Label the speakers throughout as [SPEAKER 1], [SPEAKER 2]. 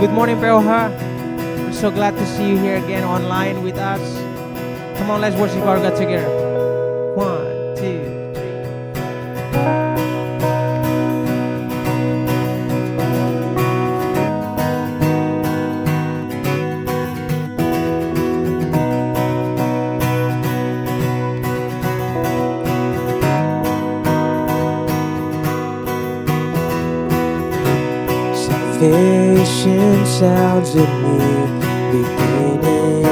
[SPEAKER 1] Good morning, Peoha. We're so glad to see you here again online with us. Come on, let's worship our God together. 1, 2, 3.
[SPEAKER 2] Salvation sounds a new beginning.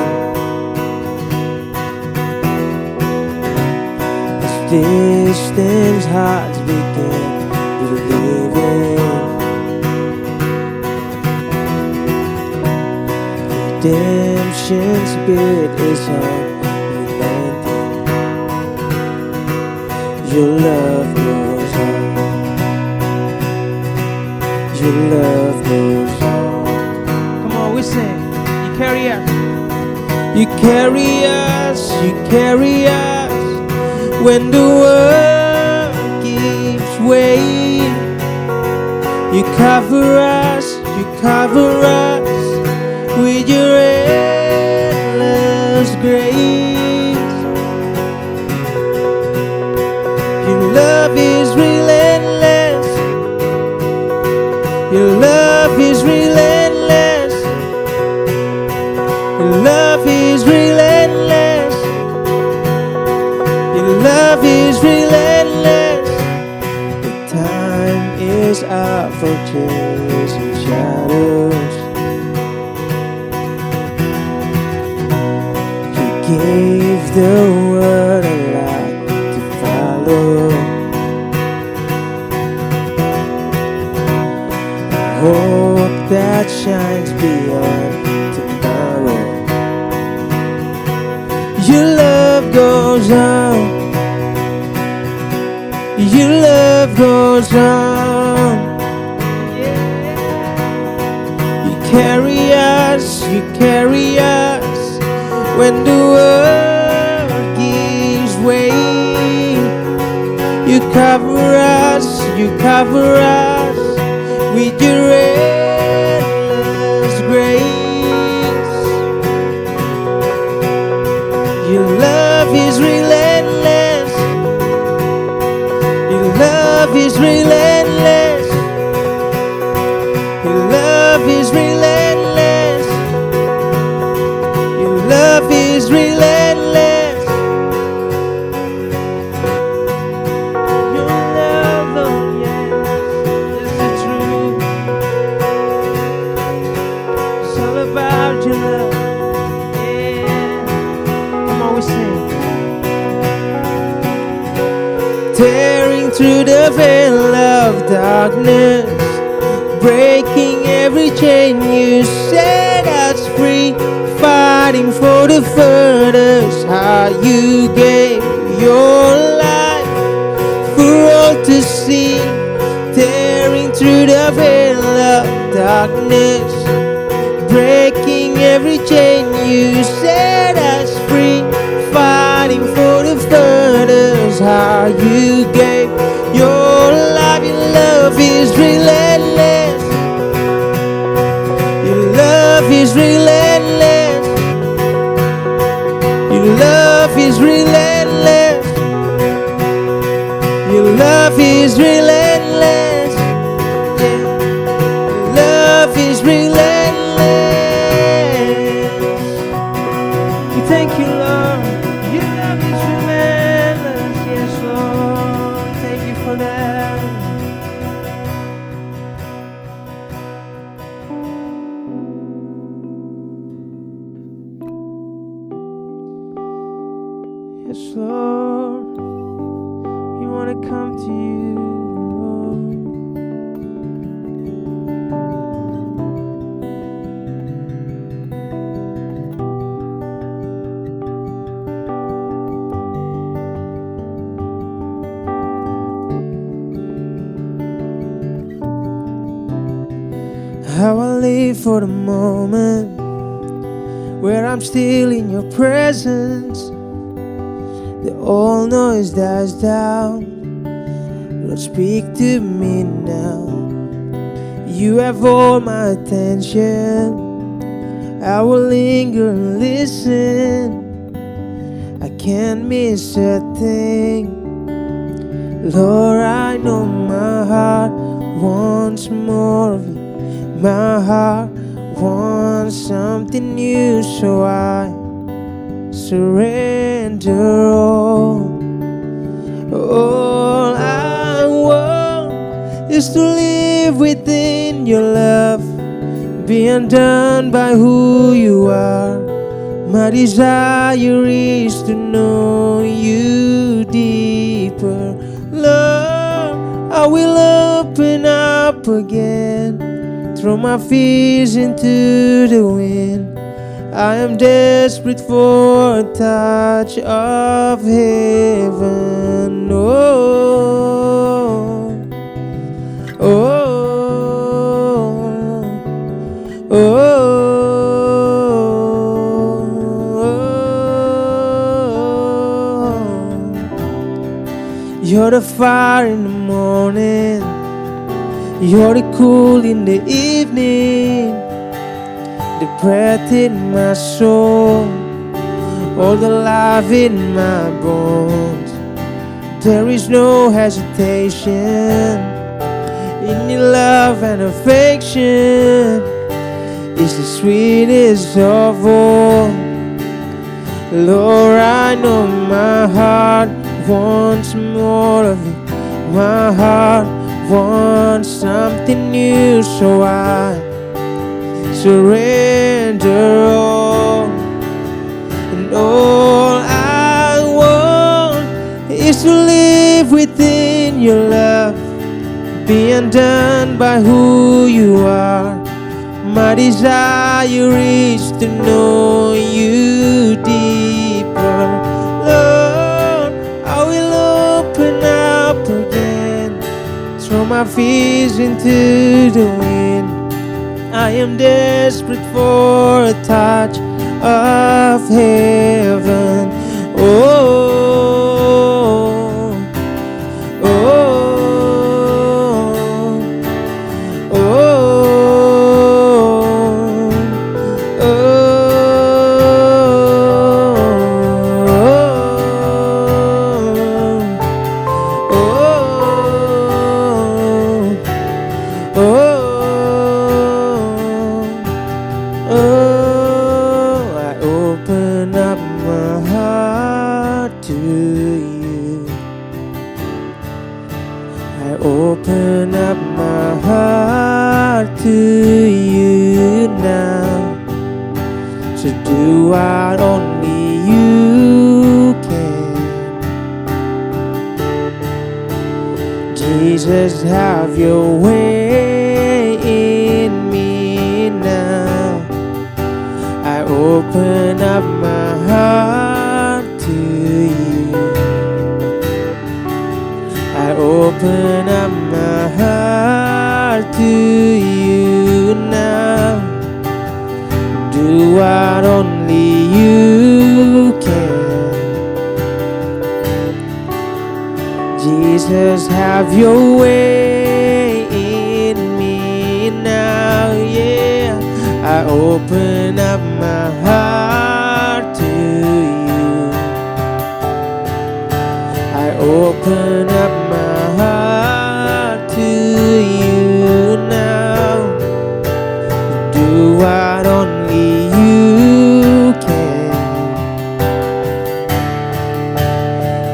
[SPEAKER 2] As distant hearts begin believing, redemption's bid is unrelenting. Your love goes on. Your love goes on.
[SPEAKER 1] Come on, we sing. You carry us.
[SPEAKER 2] You carry us, you carry us when the world gives way. You cover us with your endless grace. Your love is relentless. Your love is relentless. Your love is relentless. Your love is relentless. The time is up for chasing shadows. You gave the world a light to follow. Hope that shines beyond tomorrow. Your love goes on. Your love goes on. You carry us when the world gives way. You cover us with your endless grace. Your love is relentless. Your love is relentless. Your love is relentless. Your love is relentless. Your love, oh yes, yes it's true. It's all about your love. Yeah.
[SPEAKER 1] Come on, we sing.
[SPEAKER 2] Tearing through the veil of darkness, breaking every chain, you set us free. Fighting for the furthest, how you gave your life for all to see. Tearing through the veil of darkness, breaking every chain, you set us free. Fighting for the furthest, how you gave your life. Your love is relentless. Your love is relentless. Your love is relentless. Your love is relentless. Yeah. Your love is relentless. We thank you, Lord. Your love is relentless. Yes, Lord. Thank you for that. Yes, Lord. We want to come to you. How I live for the moment where I'm still in your presence. The all noise dies down. Lord, speak to me now. You have all my attention. I will linger and listen. I can't miss a thing. Lord, I know my heart wants more of you. My heart wants something new, so I surrender all. All I want is to live within your love, be undone by who you are. My desire is to know you deeper. Lord, I will open up again, throw my fears into the wind. I am desperate for a touch of heaven. Oh, oh, oh, oh. You're the fire in the morning, you're the cool in the evening, the breath in my soul, all the life in my bones. There is no hesitation in your love and affection. It's the sweetest of all. Lord, I know my heart wants more of it. My heart wants something new, so I surrender all. And all I want is to live within your love, be undone by who you are. My desire is to know you deeper. Lord, I will open up again, throw my fears into the wind. I am desperate for a touch of heaven. Oh, oh, oh, oh. Open up my heart to you now, to do what only you can. Jesus, have your way in me now. I open up my heart to you. I open up my heart to you now. Do what only you can. Jesus, have your way in me now, yeah. I open up my heart to you. I open up my heart to you now. Do what only you can.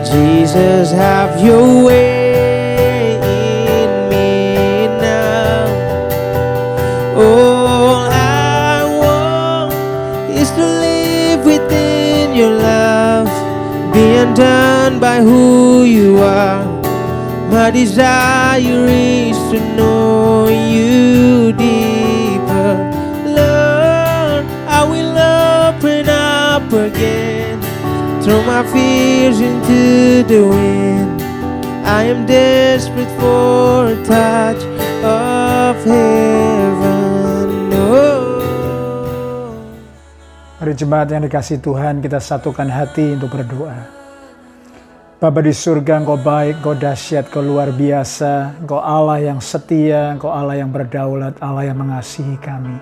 [SPEAKER 2] Jesus, have your way in me now. All I want is to live within your love, be undone by who you are. My desire is to know you deeper. Lord, I will open up again, throw my fears into the wind. I am desperate for a touch of heaven. Oh.
[SPEAKER 3] Mari jemaat yang dikasihi Tuhan, kita satukan hati untuk berdoa. Bapa di surga, Engkau baik, Engkau dahsyat, Engkau luar biasa. Engkau Allah yang setia, Engkau Allah yang berdaulat, Allah yang mengasihi kami.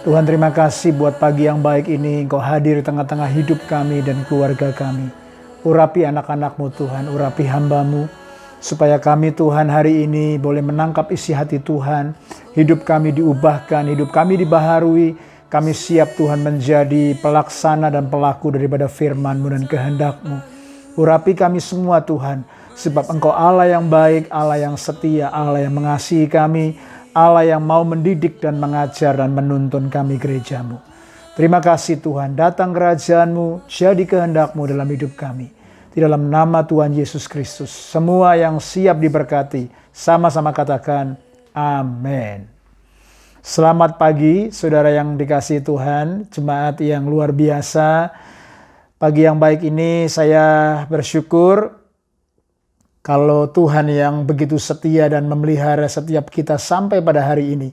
[SPEAKER 3] Tuhan, terima kasih buat pagi yang baik ini. Engkau hadir di tengah-tengah hidup kami dan keluarga kami. Urapi anak-anak-Mu Tuhan, urapi hamba-Mu. Supaya kami Tuhan hari ini boleh menangkap isi hati Tuhan. Hidup kami diubahkan, hidup kami dibaharui. Kami siap Tuhan menjadi pelaksana dan pelaku daripada firman-Mu dan kehendak-Mu. Urapi kami semua Tuhan, sebab Engkau Allah yang baik, Allah yang setia, Allah yang mengasihi kami, Allah yang mau mendidik dan mengajar dan menuntun kami gereja-Mu. Terima kasih Tuhan, datang kerajaan-Mu, jadi kehendak-Mu dalam hidup kami. Di dalam nama Tuhan Yesus Kristus, semua yang siap diberkati, sama-sama katakan amin. Selamat pagi saudara yang dikasihi Tuhan, jemaat yang luar biasa. Pagi yang baik ini saya bersyukur kalau Tuhan yang begitu setia dan memelihara setiap kita sampai pada hari ini.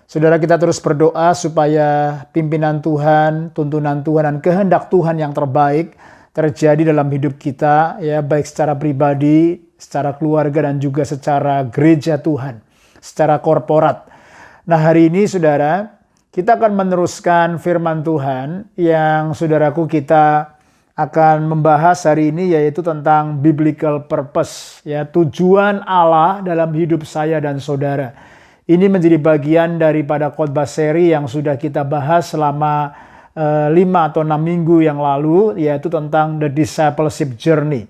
[SPEAKER 3] Saudara, kita terus berdoa supaya pimpinan Tuhan, tuntunan Tuhan dan kehendak Tuhan yang terbaik terjadi dalam hidup kita, ya, baik secara pribadi, secara keluarga dan juga secara gereja Tuhan, secara korporat. Nah, hari ini saudara, kita akan meneruskan firman Tuhan yang saudaraku kita akan membahas hari ini, yaitu tentang biblical purpose, ya, tujuan Allah dalam hidup saya dan saudara. Ini menjadi bagian daripada khotbah seri yang sudah kita bahas selama 5 atau 6 minggu yang lalu, yaitu tentang the discipleship journey.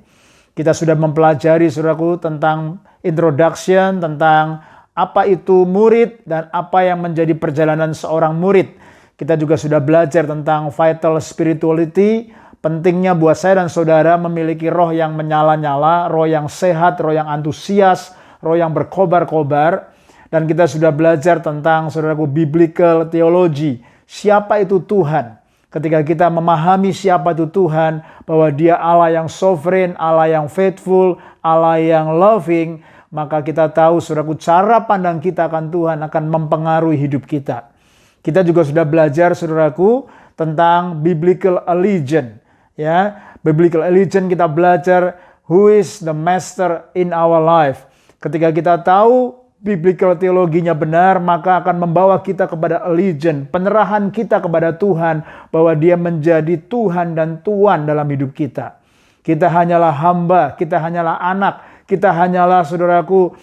[SPEAKER 3] Kita sudah mempelajari saudaraku tentang introduction, tentang apa itu murid dan apa yang menjadi perjalanan seorang murid. Kita juga sudah belajar tentang vital spirituality. Pentingnya buat saya dan saudara memiliki roh yang menyala-nyala, roh yang sehat, roh yang antusias, roh yang berkobar-kobar. Dan kita sudah belajar tentang saudaraku biblical theology. Siapa itu Tuhan? Ketika kita memahami siapa itu Tuhan, bahwa Dia Allah yang sovereign, Allah yang faithful, Allah yang loving, maka kita tahu saudaraku cara pandang kita akan Tuhan akan mempengaruhi hidup kita. Kita juga sudah belajar saudaraku tentang biblical allegiance. Ya, biblical allegiance kita belajar who is the master in our life. Ketika kita tahu biblical teologinya benar, maka akan membawa kita kepada allegiance, penerahan kita kepada Tuhan, bahwa Dia menjadi Tuhan dan Tuan dalam hidup kita. Kita hanyalah hamba, kita hanyalah anak, kita hanyalah saudaraku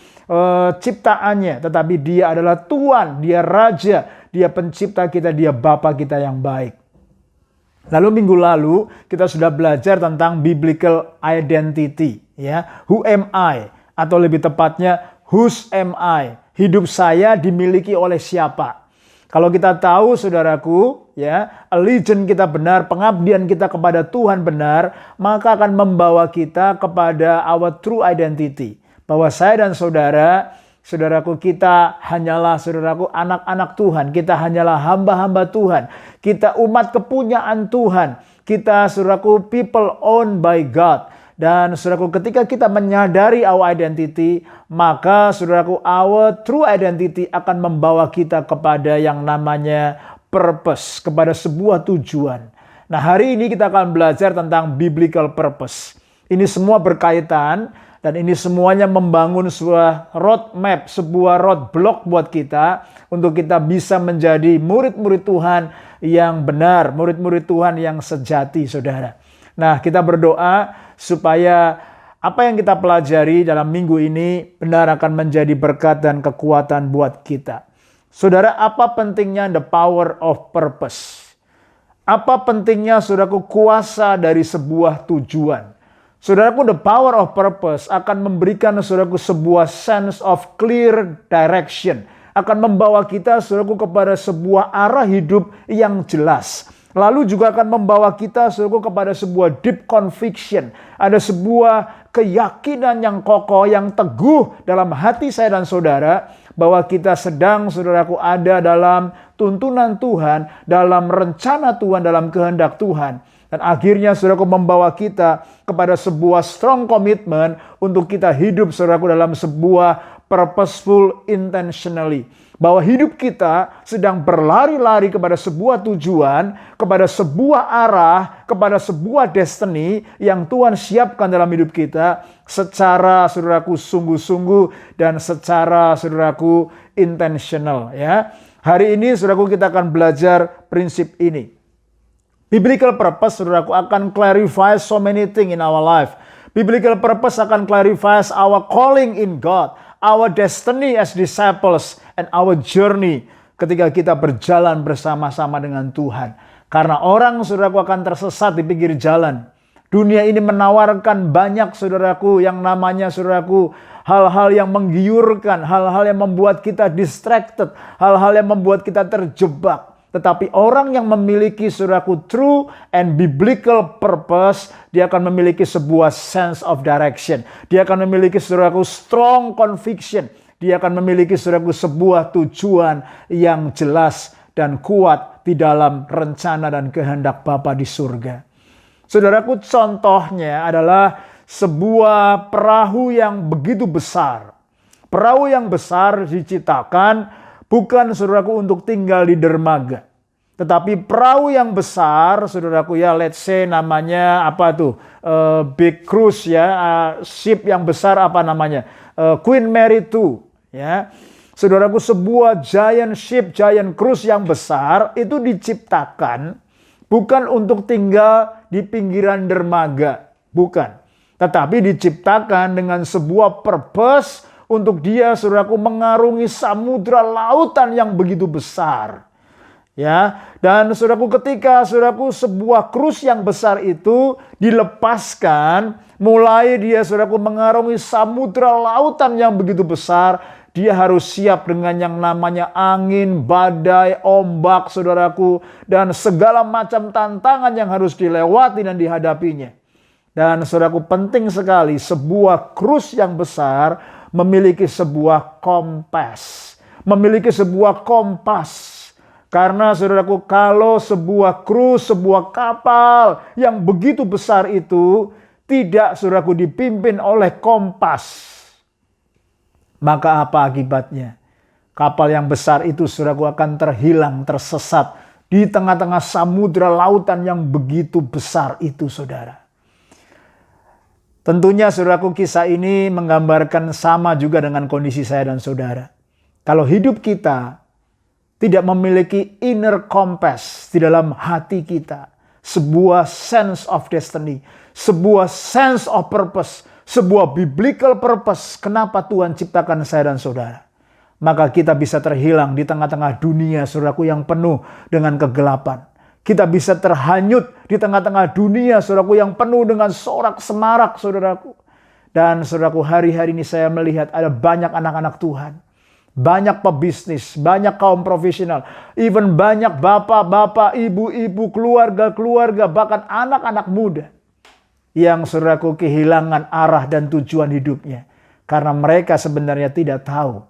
[SPEAKER 3] ciptaannya, tetapi Dia adalah Tuan, Dia Raja, Dia pencipta kita, Dia Bapa kita yang baik. Lalu minggu lalu kita sudah belajar tentang biblical identity, ya. Who am I? Atau lebih tepatnya whose am I? Hidup saya dimiliki oleh siapa? Kalau kita tahu saudaraku, ya, allegiance kita benar, pengabdian kita kepada Tuhan benar, maka akan membawa kita kepada our true identity. Bahwa saya dan saudaraku, kita hanyalah saudaraku anak-anak Tuhan. Kita hanyalah hamba-hamba Tuhan. Kita umat kepunyaan Tuhan. Kita saudaraku people owned by God. Dan saudaraku ketika kita menyadari our identity, maka saudaraku our true identity akan membawa kita kepada yang namanya purpose. Kepada sebuah tujuan. Nah, hari ini kita akan belajar tentang biblical purpose. Ini semua berkaitan. Dan ini semuanya membangun sebuah roadmap, sebuah roadblock buat kita untuk kita bisa menjadi murid-murid Tuhan yang benar, murid-murid Tuhan yang sejati, saudara. Nah, kita berdoa supaya apa yang kita pelajari dalam minggu ini benar akan menjadi berkat dan kekuatan buat kita. Saudara, apa pentingnya the power of purpose? Apa pentingnya saudaraku kuasa dari sebuah tujuan? Saudaraku, the power of purpose akan memberikan saudaraku sebuah sense of clear direction. Akan membawa kita saudaraku kepada sebuah arah hidup yang jelas. Lalu juga akan membawa kita saudaraku kepada sebuah deep conviction. Ada sebuah keyakinan yang kokoh, yang teguh dalam hati saya dan saudara. Bahwa kita sedang saudaraku ada dalam tuntunan Tuhan, dalam rencana Tuhan, dalam kehendak Tuhan. Dan akhirnya saudaraku membawa kita kepada sebuah strong commitment untuk kita hidup saudaraku dalam sebuah purposeful intentionally. Bahwa hidup kita sedang berlari-lari kepada sebuah tujuan, kepada sebuah arah, kepada sebuah destiny yang Tuhan siapkan dalam hidup kita secara, saudaraku, sungguh-sungguh dan secara, saudaraku, intentional, ya. Hari ini, saudaraku, kita akan belajar prinsip ini. Biblical purpose, saudaraku, akan clarify so many things in our life. Biblical purpose akan clarify our calling in God, our destiny as disciples, and our journey ketika kita berjalan bersama-sama dengan Tuhan. Karena orang, saudaraku, akan tersesat di pinggir jalan. Dunia ini menawarkan banyak, saudaraku, yang namanya, saudaraku, hal-hal yang menggiurkan, hal-hal yang membuat kita distracted, hal-hal yang membuat kita terjebak. Tetapi orang yang memiliki, saudaraku, true and biblical purpose, dia akan memiliki sebuah sense of direction. Dia akan memiliki, saudaraku, strong conviction. Dia akan memiliki, saudaraku, sebuah tujuan yang jelas dan kuat di dalam rencana dan kehendak Bapa di surga. Saudaraku, contohnya adalah sebuah perahu yang begitu besar. Perahu yang besar diciptakan bukan, saudaraku, untuk tinggal di dermaga. Tetapi perahu yang besar, saudaraku, ya, let's say namanya apa tuh? Big cruise, ya, ship yang besar, apa namanya? Queen Mary II, ya. Saudaraku, sebuah giant ship, giant cruise yang besar itu diciptakan bukan untuk tinggal di pinggiran dermaga, bukan. Tetapi diciptakan dengan sebuah purpose untuk dia, saudaraku, mengarungi samudra lautan yang begitu besar. Ya, dan saudaraku, ketika, saudaraku, sebuah krus yang besar itu dilepaskan, mulai dia, saudaraku, mengarungi samudra lautan yang begitu besar, dia harus siap dengan yang namanya angin, badai, ombak, saudaraku, dan segala macam tantangan yang harus dilewati dan dihadapinya. Dan saudaraku, penting sekali sebuah krus yang besar memiliki sebuah kompas. Memiliki sebuah kompas. Karena saudaraku, kalau sebuah krus, sebuah kapal yang begitu besar itu tidak, saudaraku, dipimpin oleh kompas, maka apa akibatnya? Kapal yang besar itu, saudaraku, akan terhilang, tersesat di tengah-tengah samudra lautan yang begitu besar itu, saudara. Tentunya, saudaraku, kisah ini menggambarkan sama juga dengan kondisi saya dan saudara. Kalau hidup kita tidak memiliki inner compass di dalam hati kita, sebuah sense of destiny, sebuah sense of purpose, sebuah biblical purpose, kenapa Tuhan ciptakan saya dan saudara, maka kita bisa terhilang di tengah-tengah dunia, saudaraku, yang penuh dengan kegelapan. Kita bisa terhanyut di tengah-tengah dunia, saudaraku, yang penuh dengan sorak-semarak, saudaraku. Dan saudaraku, hari-hari ini saya melihat ada banyak anak-anak Tuhan, banyak pebisnis, banyak kaum profesional, even banyak bapak-bapak, ibu-ibu, keluarga-keluarga, bahkan anak-anak muda yang, saudaraku, kehilangan arah dan tujuan hidupnya. Karena mereka sebenarnya tidak tahu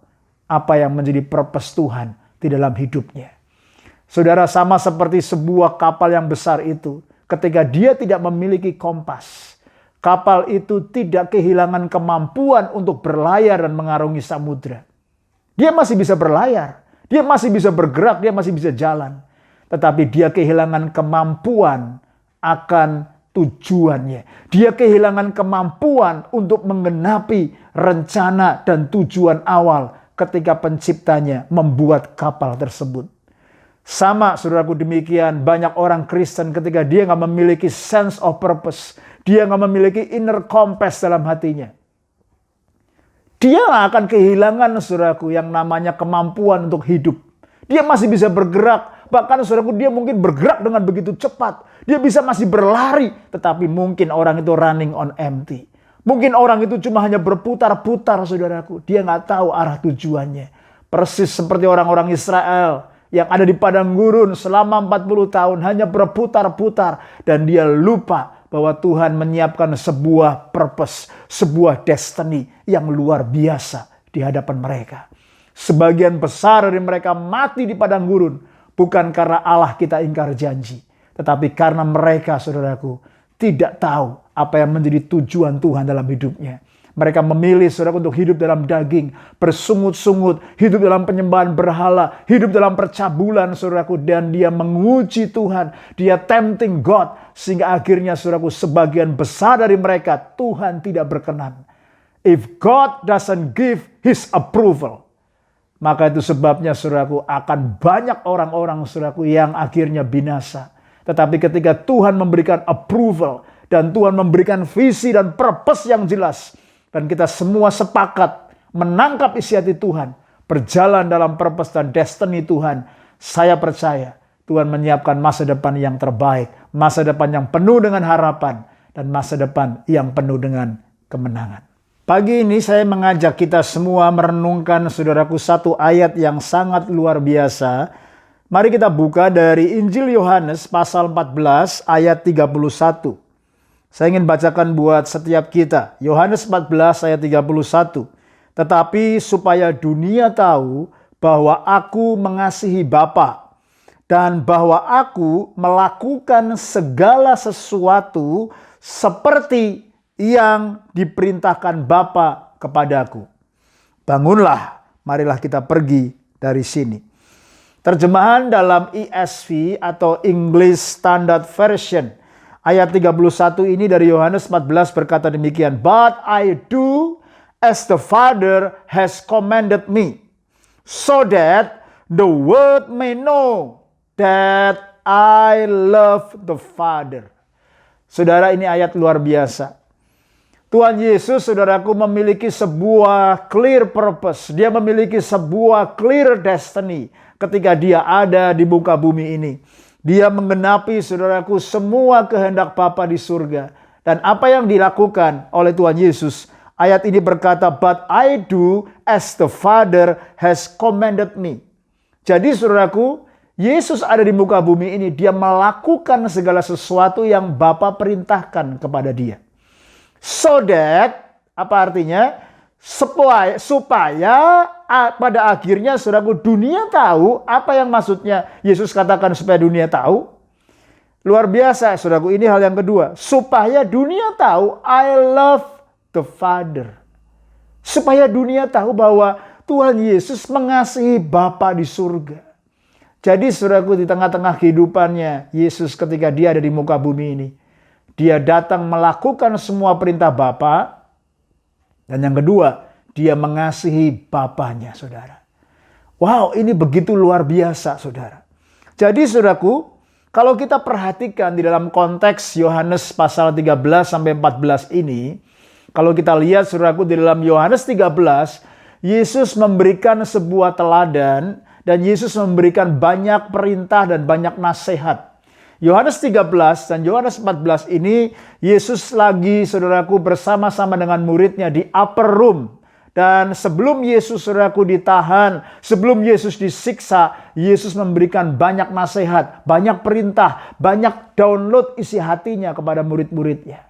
[SPEAKER 3] apa yang menjadi purpose Tuhan di dalam hidupnya. Saudara, sama seperti sebuah kapal yang besar itu, ketika dia tidak memiliki kompas, kapal itu tidak kehilangan kemampuan untuk berlayar dan mengarungi samudra. Dia masih bisa berlayar, dia masih bisa bergerak, dia masih bisa jalan. Tetapi dia kehilangan kemampuan akan tujuannya. Dia kehilangan kemampuan untuk menggenapi rencana dan tujuan awal ketika penciptanya membuat kapal tersebut. Sama, saudaraku, demikian banyak orang Kristen ketika dia nggak memiliki sense of purpose, dia nggak memiliki inner compass dalam hatinya, dia akan kehilangan, saudaraku, yang namanya kemampuan untuk hidup. Dia masih bisa bergerak, bahkan, saudaraku, dia mungkin bergerak dengan begitu cepat. Dia bisa masih berlari, tetapi mungkin orang itu running on empty. Mungkin orang itu cuma hanya berputar-putar, saudaraku. Dia nggak tahu arah tujuannya. Persis seperti orang-orang Israel yang ada di padang gurun selama 40 tahun hanya berputar-putar. Dan dia lupa bahwa Tuhan menyiapkan sebuah purpose, sebuah destiny yang luar biasa di hadapan mereka. Sebagian besar dari mereka mati di padang gurun bukan karena Allah kita ingkar janji, tetapi karena mereka, saudaraku, tidak tahu apa yang menjadi tujuan Tuhan dalam hidupnya. Mereka memilih saudaraku untuk hidup dalam daging, bersungut-sungut, hidup dalam penyembahan berhala, hidup dalam percabulan saudaraku. Dan dia menguji Tuhan, dia tempting God. Sehingga akhirnya saudaraku sebagian besar dari mereka Tuhan tidak berkenan. If God doesn't give his approval, maka itu sebabnya saudaraku akan banyak orang-orang saudaraku yang akhirnya binasa. Tetapi ketika Tuhan memberikan approval dan Tuhan memberikan visi dan purpose yang jelas, dan kita semua sepakat menangkap isi hati Tuhan, berjalan dalam purpose dan destiny Tuhan, saya percaya Tuhan menyiapkan masa depan yang terbaik, masa depan yang penuh dengan harapan, dan masa depan yang penuh dengan kemenangan. Pagi ini saya mengajak kita semua merenungkan saudaraku satu ayat yang sangat luar biasa. Mari kita buka dari Injil Yohanes pasal 14 ayat 31. Saya ingin bacakan buat setiap kita. Yohanes 14 ayat 31. Tetapi supaya dunia tahu bahwa aku mengasihi Bapa dan bahwa aku melakukan segala sesuatu seperti yang diperintahkan Bapa kepadaku. Bangunlah, marilah kita pergi dari sini. Terjemahan dalam ESV atau English Standard Version ayat 31 ini dari Yohanes 14 berkata demikian. But I do as the Father has commanded me, so that the world may know that I love the Father. Saudara, ini ayat luar biasa. Tuhan Yesus, saudaraku, memiliki sebuah clear purpose. Dia memiliki sebuah clear destiny ketika dia ada di muka bumi ini. Dia menggenapi, saudaraku, semua kehendak Bapa di surga. Dan apa yang dilakukan oleh Tuhan Yesus, ayat ini berkata, but I do as the Father has commanded me. Jadi saudaraku, Yesus ada di muka bumi ini, dia melakukan segala sesuatu yang Bapa perintahkan kepada dia. So that, apa artinya? Supaya pada akhirnya saudaraku dunia tahu apa yang maksudnya Yesus katakan supaya dunia tahu. Luar biasa saudaraku, ini hal yang kedua. Supaya dunia tahu I love the Father. Supaya dunia tahu bahwa Tuhan Yesus mengasihi Bapa di surga. Jadi saudaraku, di tengah-tengah kehidupannya Yesus ketika dia ada di muka bumi ini, dia datang melakukan semua perintah Bapa. Dan yang kedua, dia mengasihi Bapanya, saudara. Wow, ini begitu luar biasa, saudara. Jadi saudaraku, kalau kita perhatikan di dalam konteks Yohanes pasal 13 sampai 14 ini, kalau kita lihat saudaraku di dalam Yohanes 13, Yesus memberikan sebuah teladan dan Yesus memberikan banyak perintah dan banyak nasihat. Yohanes 13 dan Yohanes 14 ini Yesus lagi saudaraku bersama-sama dengan muridnya di upper room. Dan sebelum Yesus saudaraku ditahan, sebelum Yesus disiksa, Yesus memberikan banyak nasihat, banyak perintah, banyak download isi hatinya kepada murid-muridnya.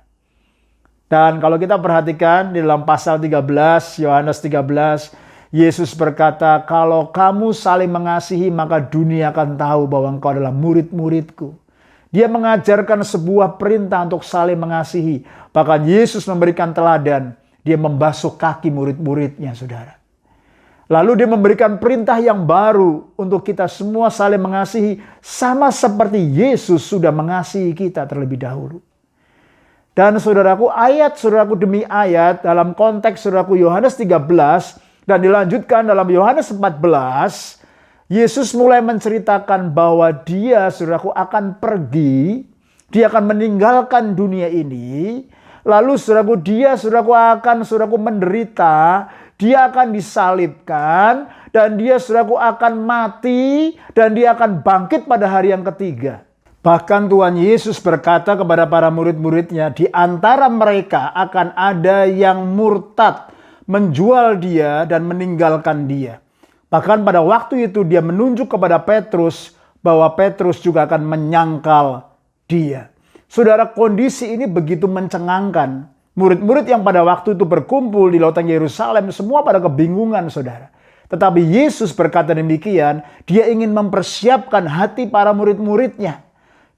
[SPEAKER 3] Dan kalau kita perhatikan di dalam pasal 13, Yohanes 13, Yesus berkata, kalau kamu saling mengasihi maka dunia akan tahu bahwa engkau adalah murid-muridku. Dia mengajarkan sebuah perintah untuk saling mengasihi. Bahkan Yesus memberikan teladan. Dia membasuh kaki murid-muridnya, saudara. Lalu dia memberikan perintah yang baru untuk kita semua saling mengasihi. Sama seperti Yesus sudah mengasihi kita terlebih dahulu. Dan saudaraku, ayat saudaraku demi ayat dalam konteks saudaraku Yohanes 13 dan dilanjutkan dalam Yohanes 14, Yesus mulai menceritakan bahwa dia, saudaraku, akan pergi. Dia akan meninggalkan dunia ini. Lalu, saudaraku, dia, saudaraku, akan, saudaraku, menderita. Dia akan disalibkan. Dan dia, saudaraku, akan mati. Dan dia akan bangkit pada hari yang ketiga. Bahkan Tuhan Yesus berkata kepada para murid-muridnya, di antara mereka akan ada yang murtad, menjual dia dan meninggalkan dia. Bahkan pada waktu itu dia menunjuk kepada Petrus bahwa Petrus juga akan menyangkal dia. Saudara, kondisi ini begitu mencengangkan. Murid-murid yang pada waktu itu berkumpul di lautan Yerusalem semua pada kebingungan, saudara. Tetapi Yesus berkata demikian, dia ingin mempersiapkan hati para murid-muridnya.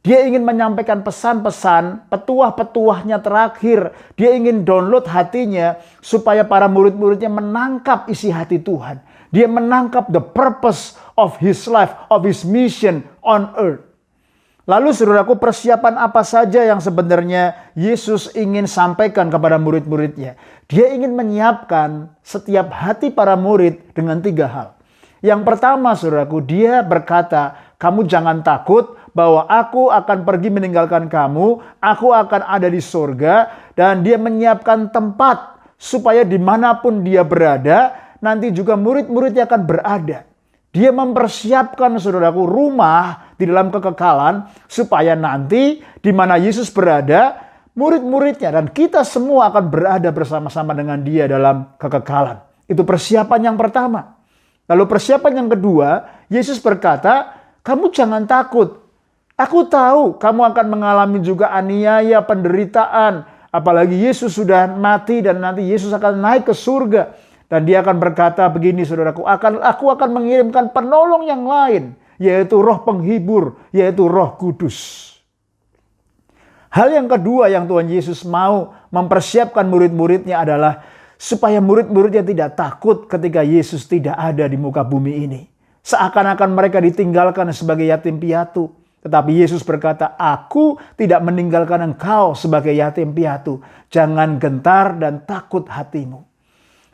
[SPEAKER 3] Dia ingin menyampaikan pesan-pesan, petuah-petuahnya terakhir. Dia ingin download hatinya supaya para murid-muridnya menangkap isi hati Tuhan. Dia menangkap the purpose of his life, of his mission on earth. Lalu saudaraku, persiapan apa saja yang sebenarnya Yesus ingin sampaikan kepada murid-muridnya? Dia ingin menyiapkan setiap hati para murid dengan 3 hal. Yang pertama saudaraku, dia berkata, kamu jangan takut bahwa aku akan pergi meninggalkan kamu, aku akan ada di surga, dan dia menyiapkan tempat supaya dimanapun dia berada, nanti juga murid-muridnya akan berada. Dia mempersiapkan saudaraku rumah di dalam kekekalan supaya nanti di mana Yesus berada, murid-muridnya dan kita semua akan berada bersama-sama dengan dia dalam kekekalan. Itu persiapan yang pertama. Lalu persiapan yang kedua, Yesus berkata, kamu jangan takut. Aku tahu kamu akan mengalami juga aniaya, penderitaan. Apalagi Yesus sudah mati dan nanti Yesus akan naik ke surga. Dan dia akan berkata begini saudaraku, aku akan mengirimkan penolong yang lain, yaitu roh penghibur, yaitu Roh Kudus. Hal yang kedua yang Tuhan Yesus mau mempersiapkan murid-muridnya adalah supaya murid-muridnya tidak takut ketika Yesus tidak ada di muka bumi ini. Seakan-akan mereka ditinggalkan sebagai yatim piatu. Tetapi Yesus berkata, aku tidak meninggalkan engkau sebagai yatim piatu. Jangan gentar dan takut hatimu.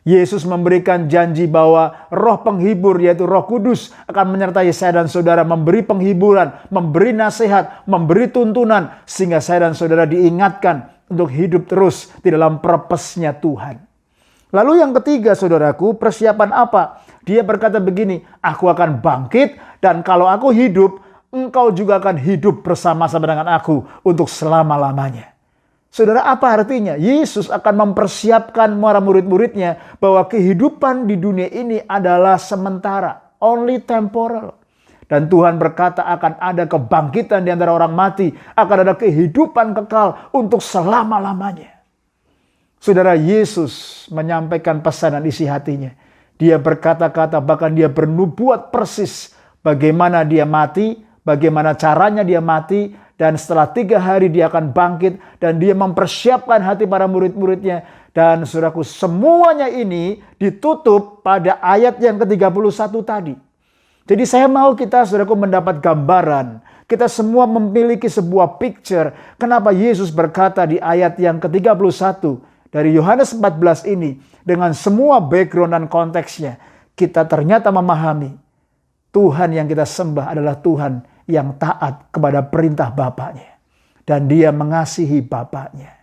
[SPEAKER 3] Yesus memberikan janji bahwa roh penghibur yaitu Roh Kudus akan menyertai saya dan saudara, memberi penghiburan, memberi nasihat, memberi tuntunan sehingga saya dan saudara diingatkan untuk hidup terus di dalam purpose-nya Tuhan. Lalu yang ketiga saudaraku, persiapan apa? Dia berkata begini, aku akan bangkit dan kalau aku hidup, engkau juga akan hidup bersama-sama dengan aku untuk selama-lamanya. Saudara, apa artinya? Yesus akan mempersiapkan para murid-muridnya bahwa kehidupan di dunia ini adalah sementara, only temporal. Dan Tuhan berkata akan ada kebangkitan di antara orang mati, akan ada kehidupan kekal untuk selama-lamanya. Saudara, Yesus menyampaikan pesan dan isi hatinya. Dia berkata-kata, bahkan dia bernubuat persis bagaimana dia mati, bagaimana caranya dia mati, dan setelah 3 hari dia akan bangkit dan dia mempersiapkan hati para murid-muridnya. Dan saudaraku, semuanya ini ditutup pada ayat yang ke-31 tadi. Jadi saya mau kita saudaraku mendapat gambaran. Kita semua memiliki sebuah picture. Kenapa Yesus berkata di ayat yang ke-31 dari Yohanes 14 ini. Dengan semua background dan konteksnya. Kita ternyata memahami Tuhan yang kita sembah adalah Tuhan yang taat kepada perintah Bapaknya. Dan dia mengasihi Bapaknya.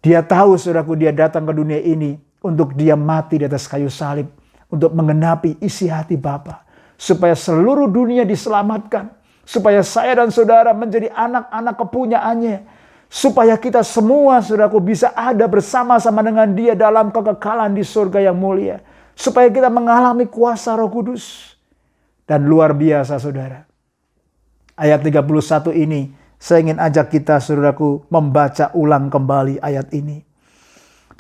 [SPEAKER 3] Dia tahu saudaraku dia datang ke dunia ini untuk dia mati di atas kayu salib. Untuk menggenapi isi hati Bapa. Supaya seluruh dunia diselamatkan. Supaya saya dan saudara menjadi anak-anak kepunyaannya. Supaya kita semua saudaraku bisa ada bersama-sama dengan dia dalam kekekalan di surga yang mulia. Supaya kita mengalami kuasa Roh Kudus. Dan luar biasa saudara. Ayat 31 ini, saya ingin ajak kita saudaraku membaca ulang kembali ayat ini.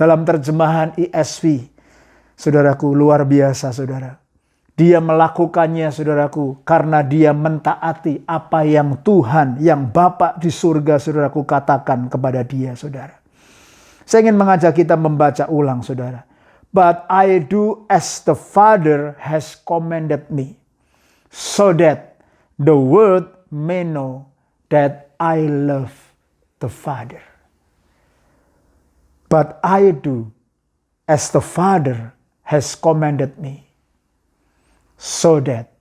[SPEAKER 3] Dalam terjemahan ESV, saudaraku luar biasa saudara. Dia melakukannya saudaraku karena dia mentaati apa yang Tuhan, yang Bapa di surga saudaraku katakan kepada dia saudara. Saya ingin mengajak kita membaca ulang saudara. But I do as the Father has commanded me, so that the world may know that I love the Father. But I do as the Father has commanded me, so that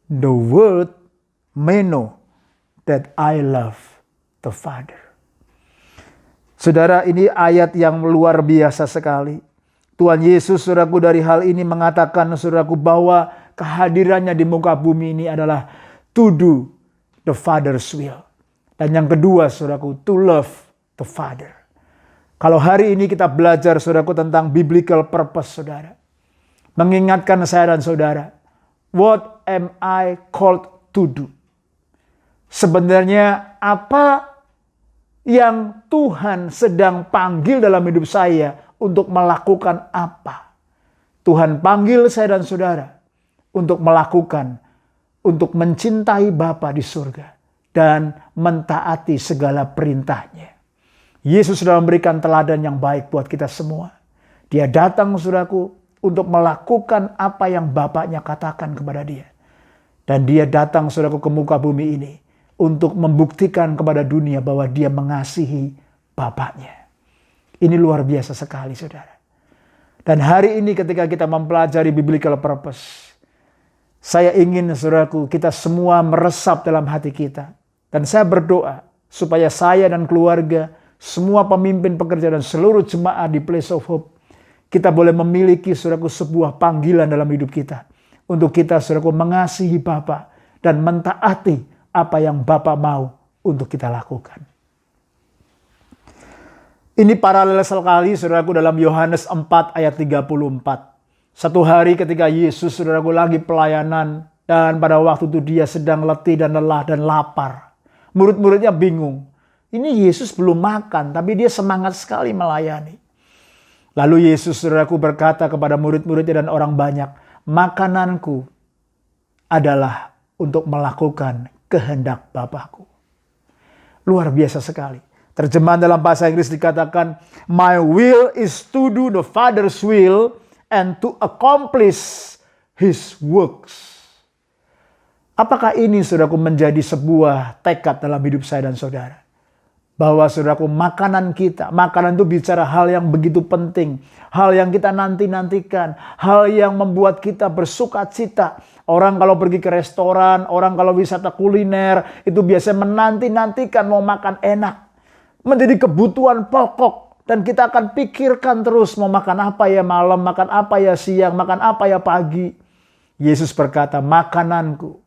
[SPEAKER 3] the world may know that I love the Father. Saudara, ini ayat yang luar biasa sekali. Tuhan Yesus saudaraku dari hal ini mengatakan saudaraku bahwa kehadirannya di muka bumi ini adalah to do the Father's will. Dan yang kedua saudaraku, to love the Father. Kalau hari ini kita belajar saudaraku tentang biblical purpose saudara. Mengingatkan saya dan saudara. What am I called to do? Sebenarnya apa yang Tuhan sedang panggil dalam hidup saya untuk melakukan apa? Tuhan panggil saya dan saudara untuk melakukan, untuk mencintai Bapa di surga. dan mentaati segala perintahnya. Yesus sudah memberikan teladan yang baik buat kita semua. Dia datang, saudaraku, untuk melakukan apa yang Bapaknya katakan kepada dia. Dan dia datang, saudaraku, ke muka bumi ini untuk membuktikan kepada dunia bahwa dia mengasihi Bapaknya. Ini luar biasa sekali, saudara. Dan hari ini ketika kita mempelajari biblical purpose, saya ingin, saudaraku, kita semua meresap dalam hati kita. Dan saya berdoa supaya saya dan keluarga, semua pemimpin pekerja dan seluruh jemaat di Place of Hope, kita boleh memiliki, saudaraku, sebuah panggilan dalam hidup kita. Untuk kita, saudaraku, mengasihi Bapa dan mentaati apa yang Bapa mau untuk kita lakukan. Ini paralel sekali, saudaraku, dalam Yohanes 4 ayat 34. Satu hari ketika Yesus, saudaraku, lagi pelayanan. Dan pada waktu itu dia sedang letih dan lelah dan lapar. Murid-muridnya bingung. Ini Yesus belum makan, tapi dia semangat sekali melayani. Lalu Yesus, saudaraku, berkata kepada murid-muridnya dan orang banyak, makananku adalah untuk melakukan kehendak Bapakku. Luar biasa sekali. Terjemahan dalam bahasa Inggris dikatakan, my will is to do the Father's will and to accomplish His works. Apakah ini, saudaraku, menjadi sebuah tekad dalam hidup saya dan saudara? Bahwa, saudaraku, makanan itu bicara hal yang begitu penting. Hal yang kita nanti-nantikan. Hal yang membuat kita bersuka cita. Orang kalau pergi ke restoran, orang kalau wisata kuliner, itu biasanya menanti-nantikan mau makan enak. Menjadi kebutuhan pokok. Dan kita akan pikirkan terus mau makan apa ya malam, makan apa ya siang, makan apa ya pagi. Yesus berkata, makananku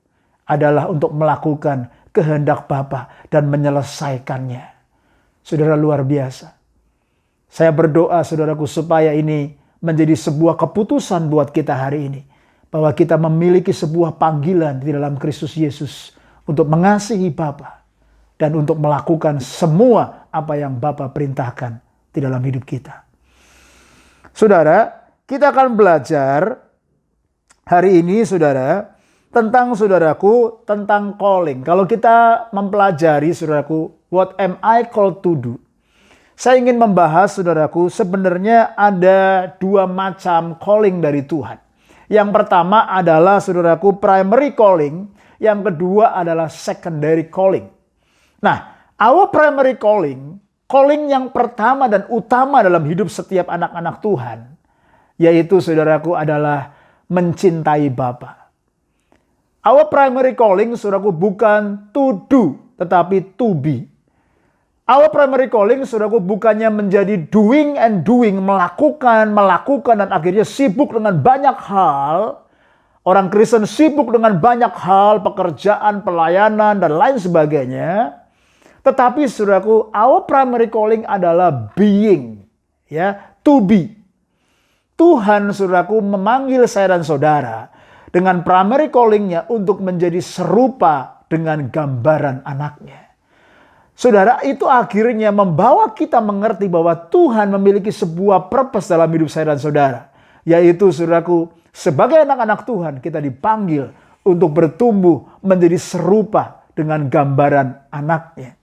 [SPEAKER 3] adalah untuk melakukan kehendak Bapa dan menyelesaikannya. Saudara, luar biasa. Saya berdoa, saudaraku, supaya ini menjadi sebuah keputusan buat kita hari ini. Bahwa kita memiliki sebuah panggilan di dalam Kristus Yesus untuk mengasihi Bapa dan untuk melakukan semua apa yang Bapa perintahkan di dalam hidup kita. Saudara, kita akan belajar hari ini, saudara, tentang, saudaraku, tentang calling. Kalau kita mempelajari, saudaraku, what am I called to do? Saya ingin membahas, saudaraku, sebenarnya ada dua macam calling dari Tuhan. Yang pertama adalah, saudaraku, primary calling. Yang kedua adalah secondary calling. Nah, our primary calling yang pertama dan utama dalam hidup setiap anak-anak Tuhan, yaitu, saudaraku, adalah mencintai Bapa. Our primary calling, saudaraku, bukan to do, tetapi to be. Our primary calling, saudaraku, bukannya menjadi doing and doing, melakukan, dan akhirnya sibuk dengan banyak hal. Orang Kristen sibuk dengan banyak hal, pekerjaan, pelayanan, dan lain sebagainya. Tetapi, saudaraku, our primary calling adalah being, ya, to be. Tuhan, saudaraku, memanggil saya dan saudara dengan primary calling-nya untuk menjadi serupa dengan gambaran anaknya. Saudara, itu akhirnya membawa kita mengerti bahwa Tuhan memiliki sebuah purpose dalam hidup saya dan saudara. Yaitu, saudaraku, sebagai anak-anak Tuhan kita dipanggil untuk bertumbuh menjadi serupa dengan gambaran anaknya.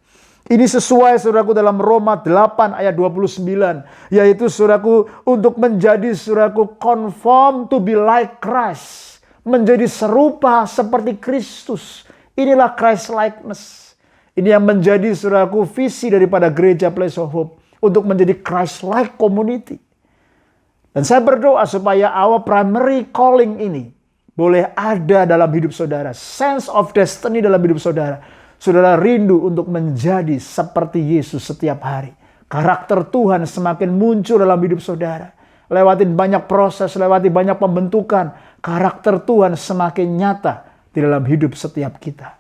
[SPEAKER 3] Ini sesuai, saudaraku, dalam Roma 8 ayat 29. Yaitu, saudaraku, untuk menjadi, saudaraku, conform to be like Christ. Menjadi serupa seperti Kristus. Inilah Christ likeness. Ini yang menjadi, saudaraku, visi daripada gereja Place of Hope. Untuk menjadi Christ-like community. Dan saya berdoa supaya our primary calling ini boleh ada dalam hidup saudara. Sense of destiny dalam hidup saudara. Saudara rindu untuk menjadi seperti Yesus setiap hari. Karakter Tuhan semakin muncul dalam hidup saudara. Lewatin banyak proses, lewati banyak pembentukan. Karakter Tuhan semakin nyata di dalam hidup setiap kita.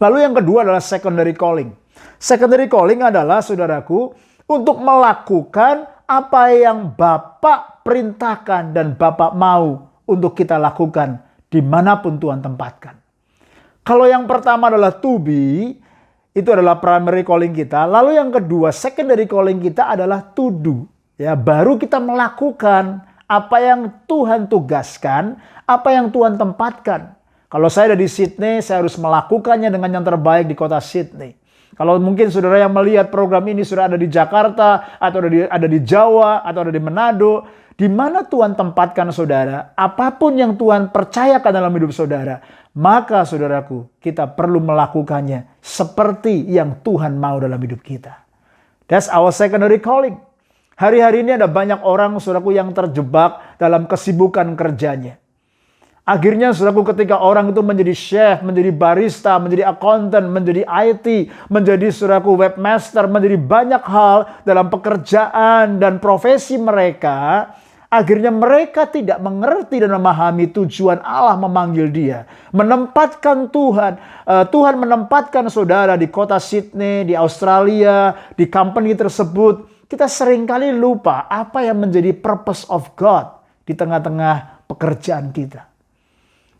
[SPEAKER 3] Lalu yang kedua adalah secondary calling. Secondary calling adalah, saudaraku, untuk melakukan apa yang Bapak perintahkan dan Bapak mau untuk kita lakukan dimanapun Tuhan tempatkan. Kalau yang pertama adalah to be, itu adalah primary calling kita. Lalu yang kedua, secondary calling kita adalah to do. Ya, baru kita melakukan apa yang Tuhan tugaskan, apa yang Tuhan tempatkan. Kalau saya ada di Sydney, saya harus melakukannya dengan yang terbaik di kota Sydney. Kalau mungkin saudara yang melihat program ini sudah ada di Jakarta, atau ada di Jawa, atau ada di Manado, di mana Tuhan tempatkan saudara, apapun yang Tuhan percayakan dalam hidup saudara, maka saudaraku, kita perlu melakukannya seperti yang Tuhan mau dalam hidup kita. That's our secondary calling. Hari-hari ini ada banyak orang saudaraku yang terjebak dalam kesibukan kerjanya. Akhirnya saudaraku, ketika orang itu menjadi chef, menjadi barista, menjadi accountant, menjadi IT, menjadi saudaraku webmaster, menjadi banyak hal dalam pekerjaan dan profesi mereka, akhirnya mereka tidak mengerti dan memahami tujuan Allah memanggil dia. Menempatkan Tuhan menempatkan saudara di kota Sydney, di Australia, di company tersebut. Kita seringkali lupa apa yang menjadi purpose of God di tengah-tengah pekerjaan kita.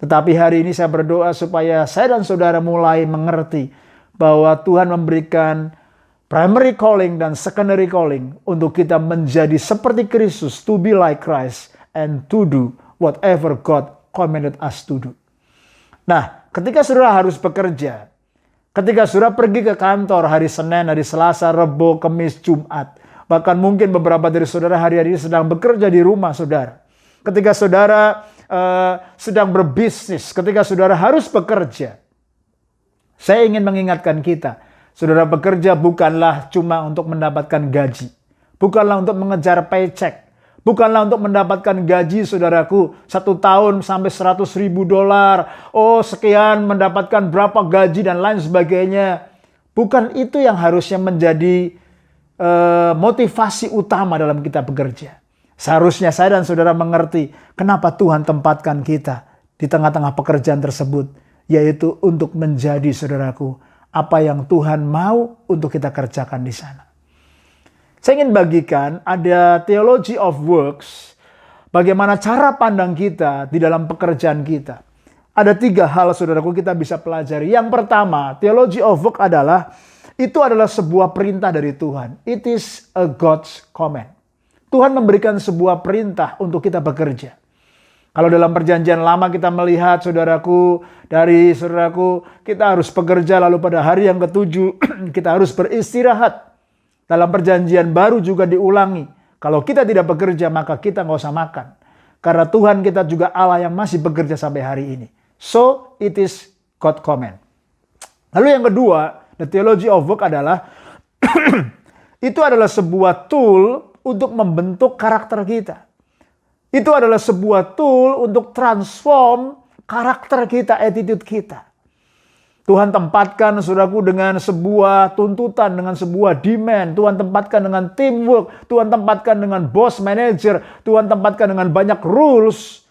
[SPEAKER 3] Tetapi hari ini saya berdoa supaya saya dan saudara mulai mengerti bahwa Tuhan memberikan primary calling dan secondary calling untuk kita menjadi seperti Kristus, to be like Christ, and to do whatever God commanded us to do. Nah, ketika saudara harus bekerja, ketika saudara pergi ke kantor hari Senin, hari Selasa, Rabu, Kamis, Jumat, bahkan mungkin beberapa dari saudara hari-hari ini sedang bekerja di rumah saudara. Ketika saudara sedang berbisnis, ketika saudara harus bekerja, saya ingin mengingatkan kita, saudara bekerja bukanlah cuma untuk mendapatkan gaji, bukanlah untuk mengejar paycheck, bukanlah untuk mendapatkan gaji saudaraku 1 tahun sampai $100,000, oh sekian mendapatkan berapa gaji dan lain sebagainya. Bukan itu yang harusnya menjadi motivasi utama dalam kita bekerja. Seharusnya saya dan saudara mengerti kenapa Tuhan tempatkan kita di tengah-tengah pekerjaan tersebut, yaitu untuk menjadi saudaraku apa yang Tuhan mau untuk kita kerjakan di sana. Saya ingin bagikan ada theology of works, bagaimana cara pandang kita di dalam pekerjaan kita. Ada 3 hal saudaraku kita bisa pelajari. Yang pertama, theology of work itu adalah sebuah perintah dari Tuhan. It is a God's command. Tuhan memberikan sebuah perintah untuk kita bekerja. Kalau dalam perjanjian lama kita melihat saudaraku, kita harus bekerja, lalu pada hari yang ke-7 kita harus beristirahat. Dalam perjanjian baru juga diulangi. Kalau kita tidak bekerja maka kita nggak usah makan. Karena Tuhan kita juga Allah yang masih bekerja sampai hari ini. So it is God command. Lalu yang kedua, the theology of work itu adalah sebuah tool untuk membentuk karakter kita. Itu adalah sebuah tool untuk transform karakter kita, attitude kita. Tuhan tempatkan saudaraku dengan sebuah tuntutan, dengan sebuah demand. Tuhan tempatkan dengan teamwork. Tuhan tempatkan dengan boss, manager. Tuhan tempatkan dengan banyak rules.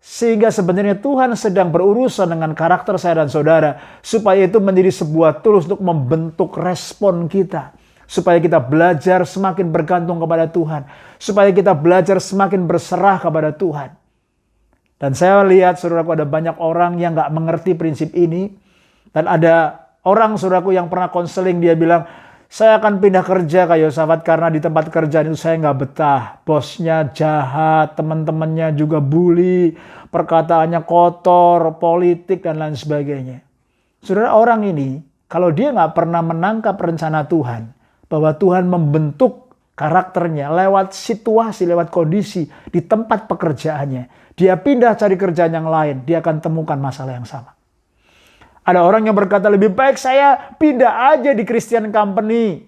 [SPEAKER 3] Sehingga sebenarnya Tuhan sedang berurusan dengan karakter saya dan saudara. Supaya itu menjadi sebuah tools untuk membentuk respon kita. Supaya kita belajar semakin bergantung kepada Tuhan. Supaya kita belajar semakin berserah kepada Tuhan. Dan saya lihat saudaraku ada banyak orang yang gak mengerti prinsip ini. Dan ada orang saudaraku yang pernah konseling, dia bilang, saya akan pindah kerja Kak Yosafat karena di tempat kerjaan itu saya gak betah. Bosnya jahat, teman-temannya juga bully, perkataannya kotor, politik dan lain sebagainya. Saudara, orang ini kalau dia gak pernah menangkap rencana Tuhan, bahwa Tuhan membentuk karakternya lewat situasi, lewat kondisi di tempat pekerjaannya. Dia pindah cari kerjaan yang lain, dia akan temukan masalah yang sama. Ada orang yang berkata lebih baik saya pindah aja di Christian company.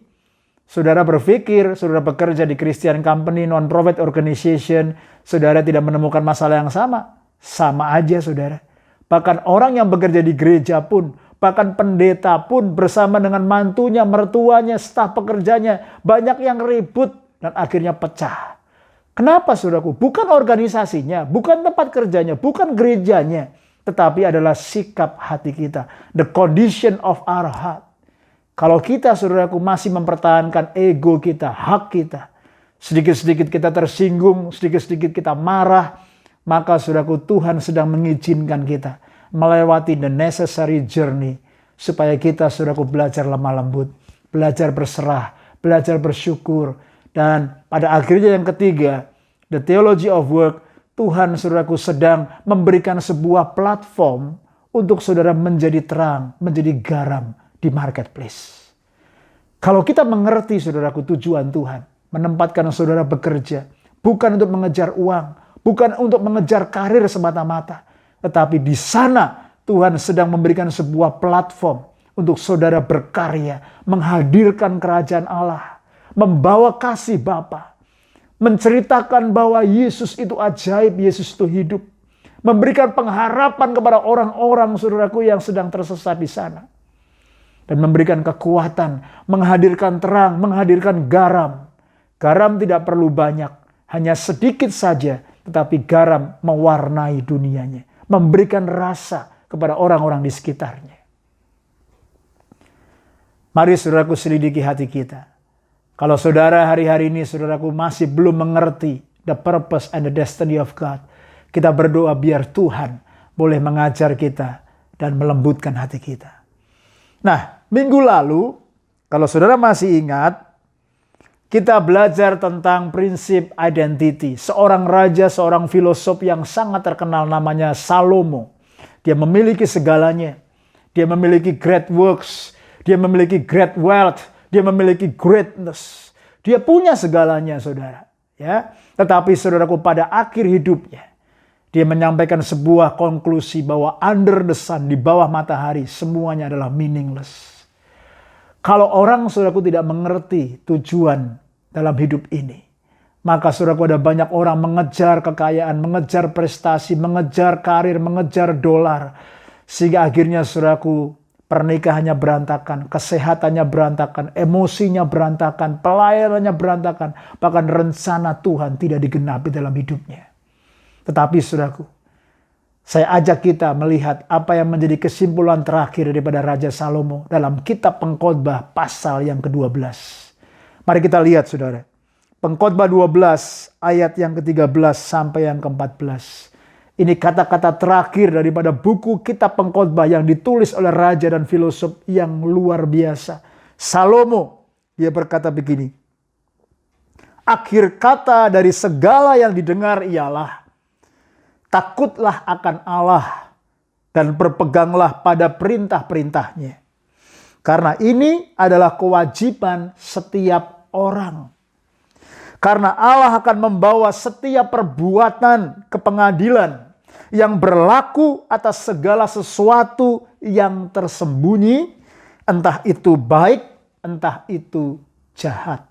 [SPEAKER 3] Saudara berpikir, saudara bekerja di Christian company, non-profit organization, saudara tidak menemukan masalah yang sama? Sama aja saudara. Bahkan orang yang bekerja di gereja pun, bahkan pendeta pun bersama dengan mantunya, mertuanya, staf pekerjanya, banyak yang ribut dan akhirnya pecah. Kenapa saudaraku? Bukan organisasinya, bukan tempat kerjanya, bukan gerejanya, tetapi adalah sikap hati kita. The condition of our heart. Kalau kita saudaraku masih mempertahankan ego kita, hak kita, sedikit-sedikit kita tersinggung, sedikit-sedikit kita marah, maka saudaraku Tuhan sedang mengizinkan kita melewati the necessary journey supaya kita saudaraku belajar lemah lembut, belajar berserah, belajar bersyukur. Dan pada akhirnya yang ketiga, the theology of work, Tuhan saudaraku sedang memberikan sebuah platform untuk saudara menjadi terang, menjadi garam di marketplace. Kalau kita mengerti saudaraku tujuan Tuhan, menempatkan saudara bekerja, bukan untuk mengejar uang, bukan untuk mengejar karir semata-mata, tetapi di sana Tuhan sedang memberikan sebuah platform untuk saudara berkarya, menghadirkan kerajaan Allah, membawa kasih Bapa, menceritakan bahwa Yesus itu ajaib, Yesus itu hidup, memberikan pengharapan kepada orang-orang saudaraku yang sedang tersesat di sana, dan memberikan kekuatan, menghadirkan terang, menghadirkan garam. Garam tidak perlu banyak, hanya sedikit saja, tetapi garam mewarnai dunianya, memberikan rasa kepada orang-orang di sekitarnya. Mari saudaraku selidiki hati kita. Kalau saudara hari-hari ini saudaraku masih belum mengerti the purpose and the destiny of God, kita berdoa biar Tuhan boleh mengajar kita dan melembutkan hati kita. Nah, minggu lalu, kalau saudara masih ingat, kita belajar tentang prinsip identity. Seorang raja, seorang filosof yang sangat terkenal namanya Salomo. Dia memiliki segalanya. Dia memiliki great works. Dia memiliki great wealth. Dia memiliki greatness. Dia punya segalanya, saudara. Ya, tetapi saudaraku pada akhir hidupnya, dia menyampaikan sebuah konklusi bahwa under the sun, di bawah matahari, semuanya adalah meaningless. Kalau orang saudaraku tidak mengerti tujuan dalam hidup ini, maka saudaraku ada banyak orang mengejar kekayaan, mengejar prestasi, mengejar karir, mengejar dolar. Sehingga akhirnya saudaraku pernikahannya berantakan, kesehatannya berantakan, emosinya berantakan, pelayanannya berantakan. Bahkan rencana Tuhan tidak digenapi dalam hidupnya. Tetapi saudaraku, saya ajak kita melihat apa yang menjadi kesimpulan terakhir daripada Raja Salomo dalam kitab Pengkhotbah pasal yang ke-12. Mari kita lihat saudara. Pengkhotbah 12 ayat yang ke-13 sampai yang ke-14. Ini kata-kata terakhir daripada buku kitab Pengkhotbah yang ditulis oleh raja dan filosof yang luar biasa. Salomo, dia berkata begini. Akhir kata dari segala yang didengar ialah, takutlah akan Allah dan berpeganglah pada perintah-perintahnya. Karena ini adalah kewajiban setiap orang. Karena Allah akan membawa setiap perbuatan ke pengadilan yang berlaku atas segala sesuatu yang tersembunyi, entah itu baik, entah itu jahat.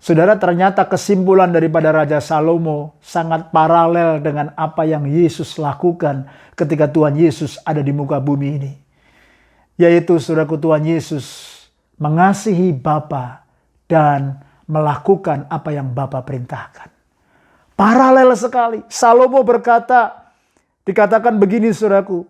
[SPEAKER 3] Saudara, ternyata kesimpulan daripada Raja Salomo sangat paralel dengan apa yang Yesus lakukan ketika Tuhan Yesus ada di muka bumi ini. Yaitu saudaraku, Tuhan Yesus mengasihi Bapa dan melakukan apa yang Bapa perintahkan. Paralel sekali. Salomo berkata, dikatakan begini saudaraku,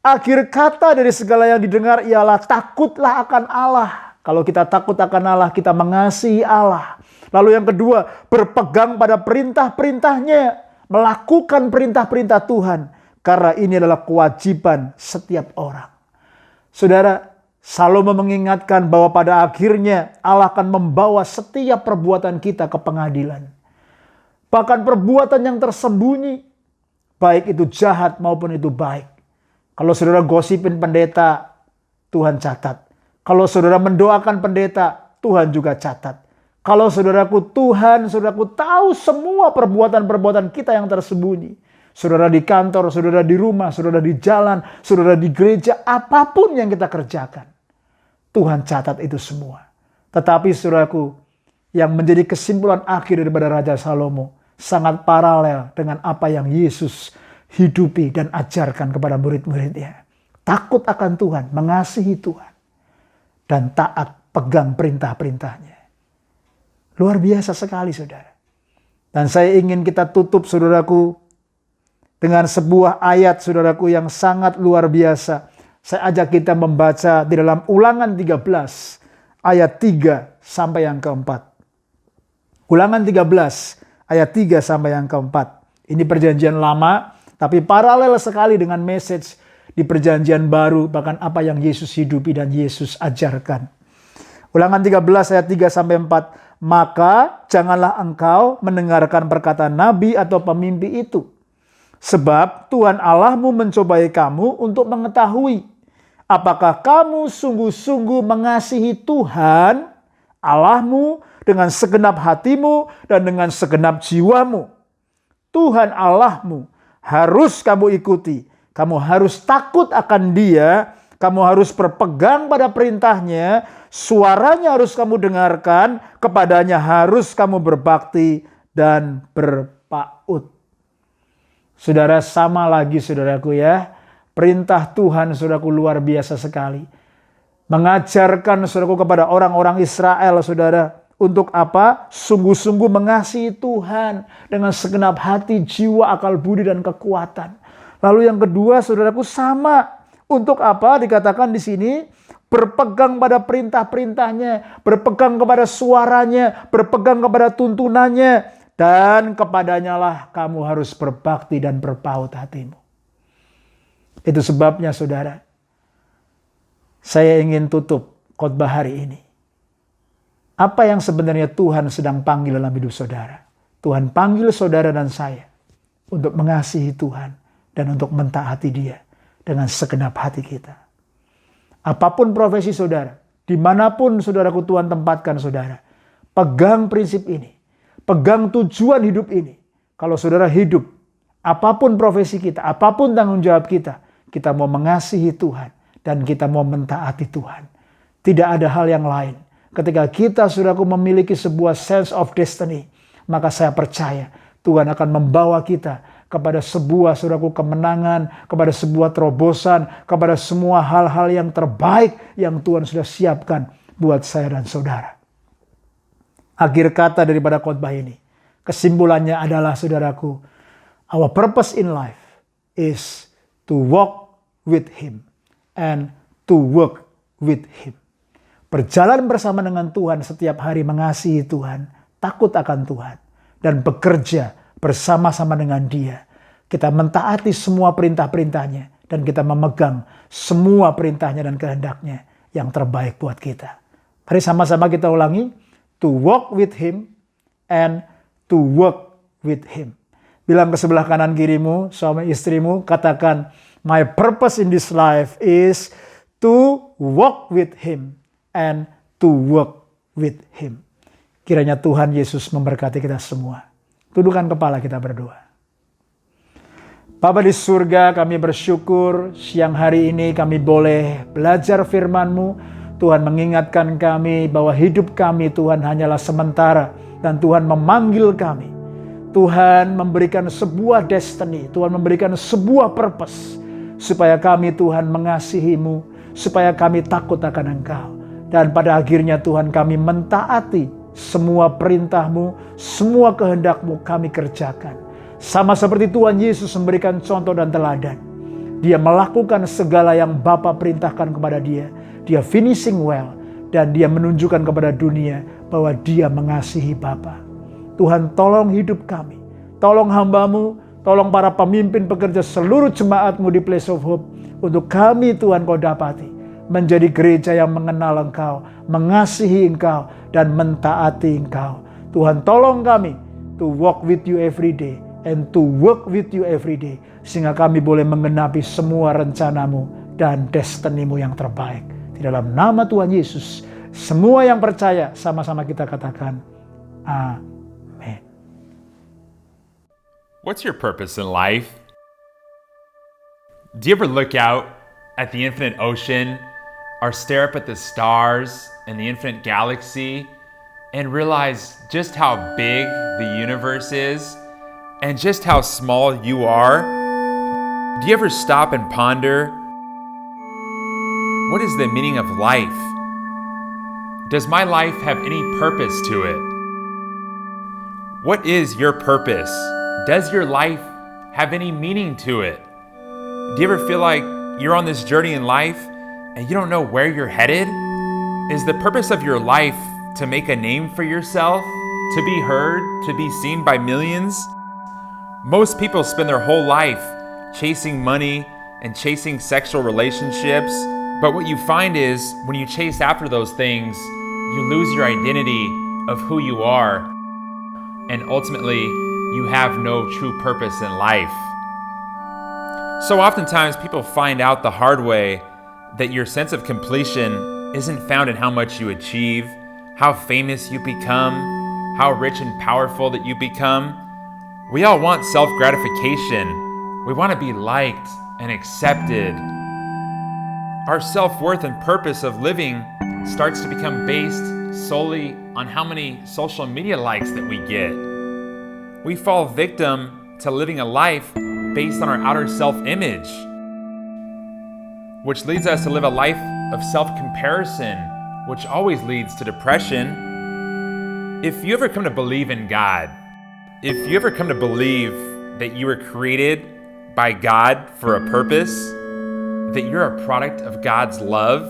[SPEAKER 3] akhir kata dari segala yang didengar ialah takutlah akan Allah. Kalau kita takut akan Allah, kita mengasihi Allah. Lalu yang kedua, berpegang pada perintah-perintahnya, melakukan perintah-perintah Tuhan. Karena ini adalah kewajiban setiap orang. Saudara, Salomo mengingatkan bahwa pada akhirnya Allah akan membawa setiap perbuatan kita ke pengadilan. Bahkan perbuatan yang tersembunyi, baik itu jahat maupun itu baik. Kalau saudara gosipin pendeta, Tuhan catat. Kalau saudara mendoakan pendeta, Tuhan juga catat. Kalau saudaraku saudaraku tahu semua perbuatan-perbuatan kita yang tersembunyi. Saudara di kantor, saudara di rumah, saudara di jalan, saudara di gereja, apapun yang kita kerjakan. Tuhan catat itu semua. Tetapi saudaraku, yang menjadi kesimpulan akhir daripada Raja Salomo sangat paralel dengan apa yang Yesus hidupi dan ajarkan kepada murid-muridnya. Takut akan Tuhan, mengasihi Tuhan, dan taat pegang perintah-perintahnya. Luar biasa sekali saudara. Dan saya ingin kita tutup saudaraku dengan sebuah ayat saudaraku yang sangat luar biasa. Saya ajak kita membaca di dalam Ulangan 13 ayat 3 sampai yang keempat. Ulangan 13 ayat 3 sampai yang keempat. Ini perjanjian lama tapi paralel sekali dengan message di perjanjian baru, bahkan apa yang Yesus hidupi dan Yesus ajarkan. Ulangan 13 ayat 3 sampai 4. Maka janganlah engkau mendengarkan perkataan nabi atau pemimpi itu. Sebab Tuhan Allahmu mencobai kamu untuk mengetahui apakah kamu sungguh-sungguh mengasihi Tuhan Allahmu dengan segenap hatimu dan dengan segenap jiwamu. Tuhan Allahmu harus kamu ikuti. Kamu harus takut akan Dia. Kamu harus berpegang pada perintahnya. Suaranya harus kamu dengarkan. Kepadanya harus kamu berbakti dan berpaut. Saudara, sama lagi saudaraku ya. Perintah Tuhan saudaraku luar biasa sekali. Mengajarkan saudaraku kepada orang-orang Israel saudara. Untuk apa? Sungguh-sungguh mengasihi Tuhan dengan segenap hati, jiwa, akal budi, dan kekuatan. Lalu yang kedua, saudaraku, sama. Untuk apa? Dikatakan di sini, berpegang pada perintah-perintahnya, berpegang kepada suaranya, berpegang kepada tuntunannya, dan kepadanya lah kamu harus berbakti dan berpaut hatimu. Itu sebabnya, saudara, saya ingin tutup khotbah hari ini. Apa yang sebenarnya Tuhan sedang panggil dalam hidup saudara? Tuhan panggil saudara dan saya untuk mengasihi Tuhan dan untuk mentaati Dia dengan segenap hati kita. Apapun profesi saudara, dimanapun saudaraku Tuhan tempatkan saudara, pegang prinsip ini, pegang tujuan hidup ini. Kalau saudara hidup, apapun profesi kita, apapun tanggung jawab kita mau mengasihi Tuhan dan kita mau mentaati Tuhan. Tidak ada hal yang lain. Ketika kita saudaraku memiliki sebuah sense of destiny, maka saya percaya Tuhan akan membawa kita kepada sebuah saudaraku kemenangan, kepada sebuah terobosan, kepada semua hal-hal yang terbaik yang Tuhan sudah siapkan buat saya dan saudara. Akhir kata daripada khotbah ini, kesimpulannya adalah saudaraku, our purpose in life is to walk with Him and to work with Him. Berjalan bersama dengan Tuhan setiap hari, mengasihi Tuhan, takut akan Tuhan, dan bekerja bersama-sama dengan Dia. Kita mentaati semua perintah-perintahnya, dan kita memegang semua perintahnya dan kehendaknya yang terbaik buat kita. Mari sama-sama kita ulangi, to walk with Him and to work with Him. Bilang ke sebelah kanan kirimu, suami istrimu, katakan, my purpose in this life is to walk with Him and to work with Him. Kiranya Tuhan Yesus memberkati kita semua. Tundukkan kepala, kita berdoa. Bapa di surga, kami bersyukur siang hari ini kami boleh belajar firman-Mu. Tuhan mengingatkan kami bahwa hidup kami Tuhan hanyalah sementara. Dan Tuhan memanggil kami. Tuhan memberikan sebuah destiny. Tuhan memberikan sebuah purpose. Supaya kami Tuhan mengasihi-Mu. Supaya kami takut akan Engkau. Dan pada akhirnya Tuhan kami mentaati semua perintah-Mu, semua kehendak-Mu kami kerjakan. Sama seperti Tuhan Yesus memberikan contoh dan teladan. Dia melakukan segala yang Bapa perintahkan kepada Dia. Dia finishing well. Dan Dia menunjukkan kepada dunia bahwa Dia mengasihi Bapa. Tuhan tolong hidup kami. Tolong hamba-Mu, tolong para pemimpin pekerja seluruh jemaat-Mu di Place of Hope. Untuk kami Tuhan Kau dapati. Menjadi gereja yang mengenal Engkau, mengasihi Engkau, dan mentaati Engkau. Tuhan tolong kami to walk with You every day and to work with You every day. Sehingga kami boleh menggenapi semua rencana-Mu dan destiny-Mu yang terbaik. Di dalam nama Tuhan Yesus, semua yang percaya sama-sama kita katakan, amin.
[SPEAKER 4] What's your purpose in life? Do you ever look out at the infinite ocean or stare up at the stars and the infinite galaxy and realize just how big the universe is and just how small you are? Do you ever stop and ponder, what is the meaning of life? Does my life have any purpose to it? What is your purpose? Does your life have any meaning to it? Do you ever feel like you're on this journey in life and you don't know where you're headed? Is the purpose of your life to make a name for yourself, to be heard, to be seen by millions? Most people spend their whole life chasing money and chasing sexual relationships, but what you find is when you chase after those things, you lose your identity of who you are, and ultimately, you have no true purpose in life. So oftentimes people find out the hard way that your sense of completion isn't found in how much you achieve, how famous you become, how rich and powerful that you become. We all want self-gratification. We want to be liked and accepted. Our self-worth and purpose of living starts to become based solely on how many social media likes that we get. We fall victim to living a life based on our outer self-image, which leads us to live a life of self-comparison, which always leads to depression. If you ever come to believe in God, if you ever come to believe that you were created by God for a purpose, that you're a product of God's love,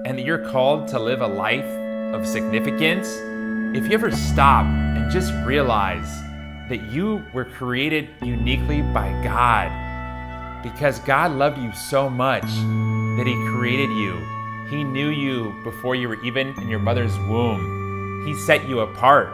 [SPEAKER 4] and that you're called to live a life of significance, if you ever stop and just realize that you were created uniquely by God, because God loved you so much that He created you. He knew you before you were even in your mother's womb. He set you apart.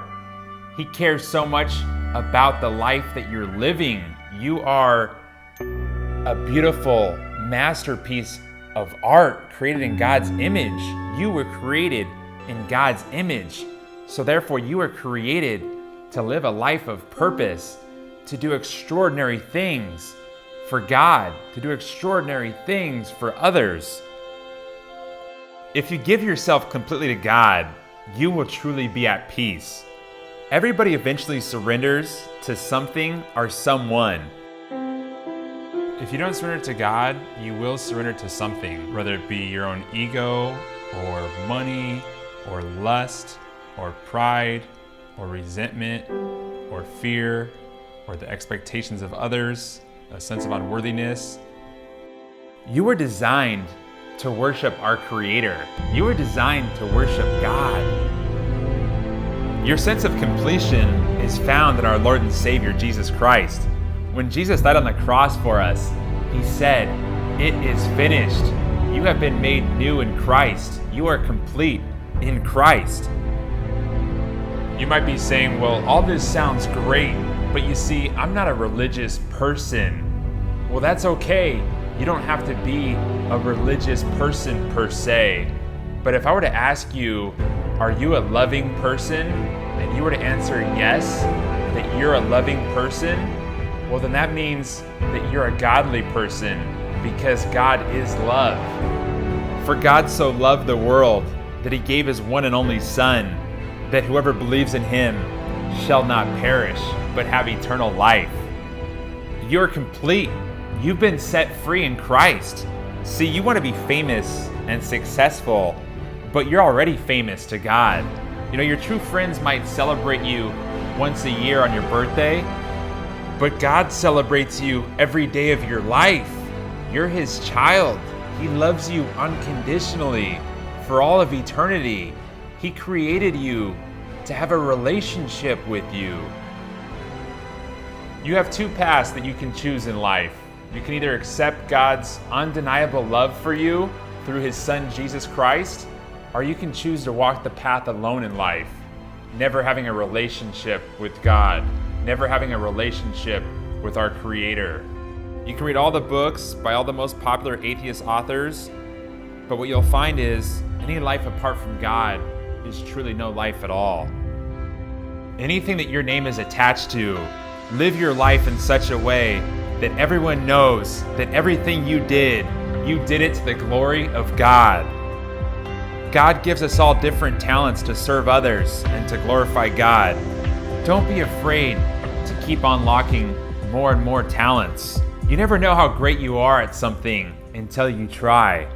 [SPEAKER 4] He cares so much about the life that you're living. You are a beautiful masterpiece of art created in God's image. You were created in God's image. So therefore, you were created to live a life of purpose, to do extraordinary things for God, to do extraordinary things for others. If you give yourself completely to God, you will truly be at peace. Everybody eventually surrenders to something or someone. If you don't surrender to God, you will surrender to something, whether it be your own ego, or money, or lust, or pride, or resentment, or fear, or the expectations of others, a sense of unworthiness. You were designed to worship our Creator. You were designed to worship God. Your sense of completion is found in our Lord and Savior, Jesus Christ. When Jesus died on the cross for us, He said, "It is finished." You have been made new in Christ. You are complete in Christ. You might be saying, well, all this sounds great, but you see, I'm not a religious person. Well, that's okay. You don't have to be a religious person per se. But if I were to ask you, are you a loving person? And you were to answer yes, that you're a loving person, well, then that means that you're a godly person, because God is love. For God so loved the world that He gave His one and only Son, that whoever believes in Him shall not perish, but have eternal life. You're complete. You've been set free in Christ. See, you want to be famous and successful, but you're already famous to God. You know, your true friends might celebrate you once a year on your birthday, but God celebrates you every day of your life. You're His child. He loves you unconditionally for all of eternity. He created you to have a relationship with you. You have two paths that you can choose in life. You can either accept God's undeniable love for you through His Son, Jesus Christ, or you can choose to walk the path alone in life, never having a relationship with God, never having a relationship with our Creator. You can read all the books by all the most popular atheist authors, but what you'll find is any life apart from God is truly no life at all. Anything that your name is attached to, live your life in such a way that everyone knows that everything you did it to the glory of God. God gives us all different talents to serve others and to glorify God. Don't be afraid to keep unlocking more and more talents. You never know how great you are at something until you try.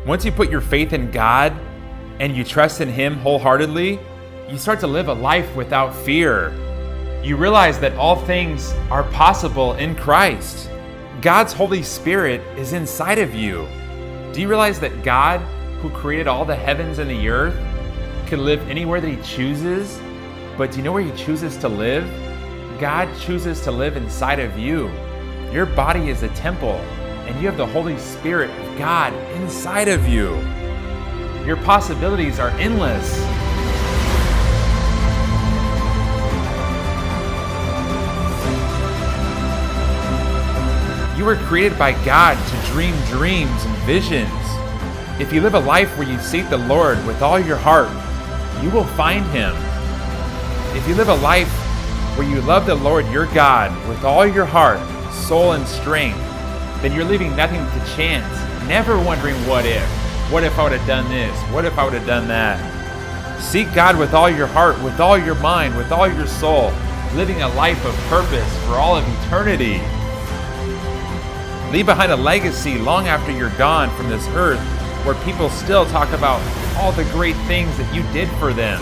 [SPEAKER 4] Once you put your faith in God and you trust in Him wholeheartedly, you start to live a life without fear. You realize that all things are possible in Christ. God's Holy Spirit is inside of you. Do you realize that God, who created all the heavens and the earth, could live anywhere that He chooses? But do you know where He chooses to live? God chooses to live inside of you. Your body is a temple, and you have the Holy Spirit of God inside of you. Your possibilities are endless. You were created by God to dream dreams and visions. If you live a life where you seek the Lord with all your heart, you will find Him. If you live a life where you love the Lord your God with all your heart, soul, and strength, then you're leaving nothing to chance, never wondering what if. What if I would have done this? What if I would have done that? Seek God with all your heart, with all your mind, with all your soul, living a life of purpose for all of eternity. Leave behind a legacy long after you're gone from this earth, where people still talk about all the great things that you did for them.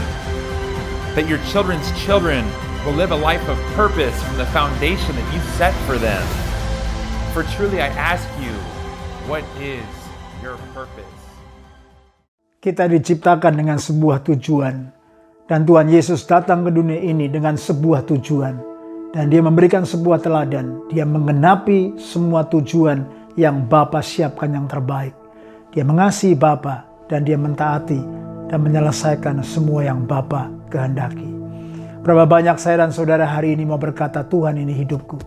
[SPEAKER 4] That your children's children will live a life of purpose from the foundation that you set for them. For truly I ask you, what is your purpose?
[SPEAKER 3] Kita diciptakan dengan sebuah tujuan. Dan Tuhan Yesus datang ke dunia ini dengan sebuah tujuan. Dan Dia memberikan sebuah teladan. Dia menggenapi semua tujuan yang Bapa siapkan yang terbaik. Dia mengasihi Bapa dan Dia mentaati dan menyelesaikan semua yang Bapa kehendaki. Berapa banyak saya dan saudara hari ini mau berkata, Tuhan, ini hidupku.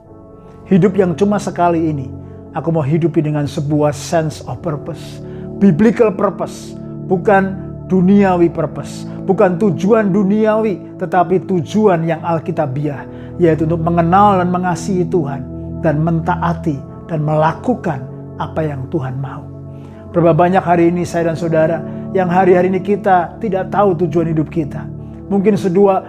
[SPEAKER 3] Hidup yang cuma sekali ini. Aku mau hidupi dengan sebuah sense of purpose. Biblical purpose. Bukan duniawi purpose. Bukan tujuan duniawi, tetapi tujuan yang alkitabiah. Yaitu untuk mengenal dan mengasihi Tuhan. Dan mentaati dan melakukan apa yang Tuhan mau. Berapa banyak hari ini saya dan saudara yang hari-hari ini kita tidak tahu tujuan hidup kita. Mungkin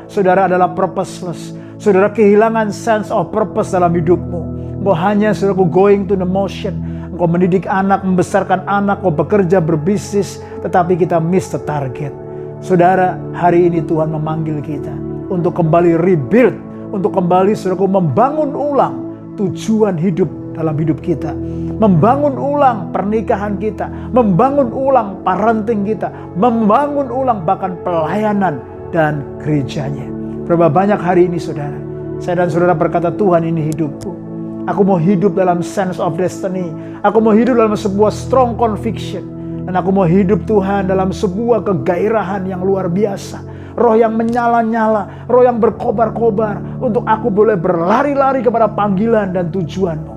[SPEAKER 3] saudara adalah purposeless. Saudara kehilangan sense of purpose dalam hidupmu. Engkau hanya saudara going to the motion. Engkau mendidik anak, membesarkan anak, engkau bekerja, berbisnis, tetapi kita miss the target. Saudara, hari ini Tuhan memanggil kita untuk kembali rebuild, untuk kembali saudara membangun ulang tujuan hidup dalam hidup kita. Membangun ulang pernikahan kita, membangun ulang parenting kita, membangun ulang bahkan pelayanan dan gerejanya. Berapa banyak hari ini saudara, saya dan saudara berkata, Tuhan, ini hidupku. Aku mau hidup dalam sense of destiny. Aku mau hidup dalam sebuah strong conviction. Dan aku mau hidup Tuhan dalam sebuah kegairahan yang luar biasa. Roh yang menyala-nyala, roh yang berkobar-kobar. Untuk aku boleh berlari-lari kepada panggilan dan tujuanmu.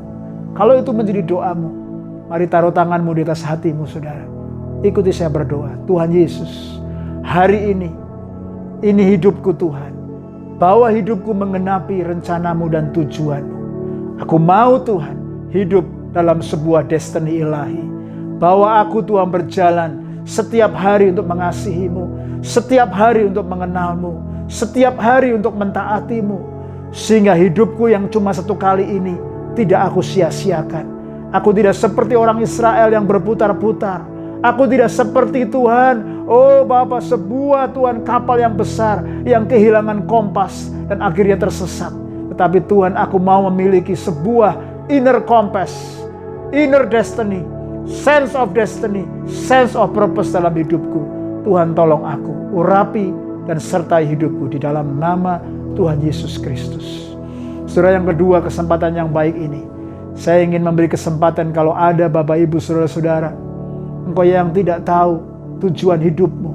[SPEAKER 3] Kalau itu menjadi doamu, mari taruh tanganmu di atas hatimu saudara. Ikuti saya berdoa. Tuhan Yesus, hari ini hidupku Tuhan. Bawa hidupku mengenapi rencanamu dan tujuanmu. Aku mau Tuhan hidup dalam sebuah destiny ilahi. Bawa aku Tuhan berjalan setiap hari untuk mengasihimu. Setiap hari untuk mengenalmu. Setiap hari untuk mentaatimu. Sehingga hidupku yang cuma satu kali ini tidak aku sia-siakan. Aku tidak seperti orang Israel yang berputar-putar. Aku tidak seperti Tuhan. Oh Bapa, sebuah Tuhan kapal yang besar yang kehilangan kompas dan akhirnya tersesat. Tetapi Tuhan, aku mau memiliki sebuah inner compass, inner destiny, sense of destiny, sense of purpose dalam hidupku. Tuhan, tolong aku, urapi dan sertai hidupku di dalam nama Tuhan Yesus Kristus. Saudara, yang kedua, kesempatan yang baik ini, saya ingin memberi kesempatan kalau ada Bapak Ibu saudara-saudara, engkau yang tidak tahu tujuan hidupmu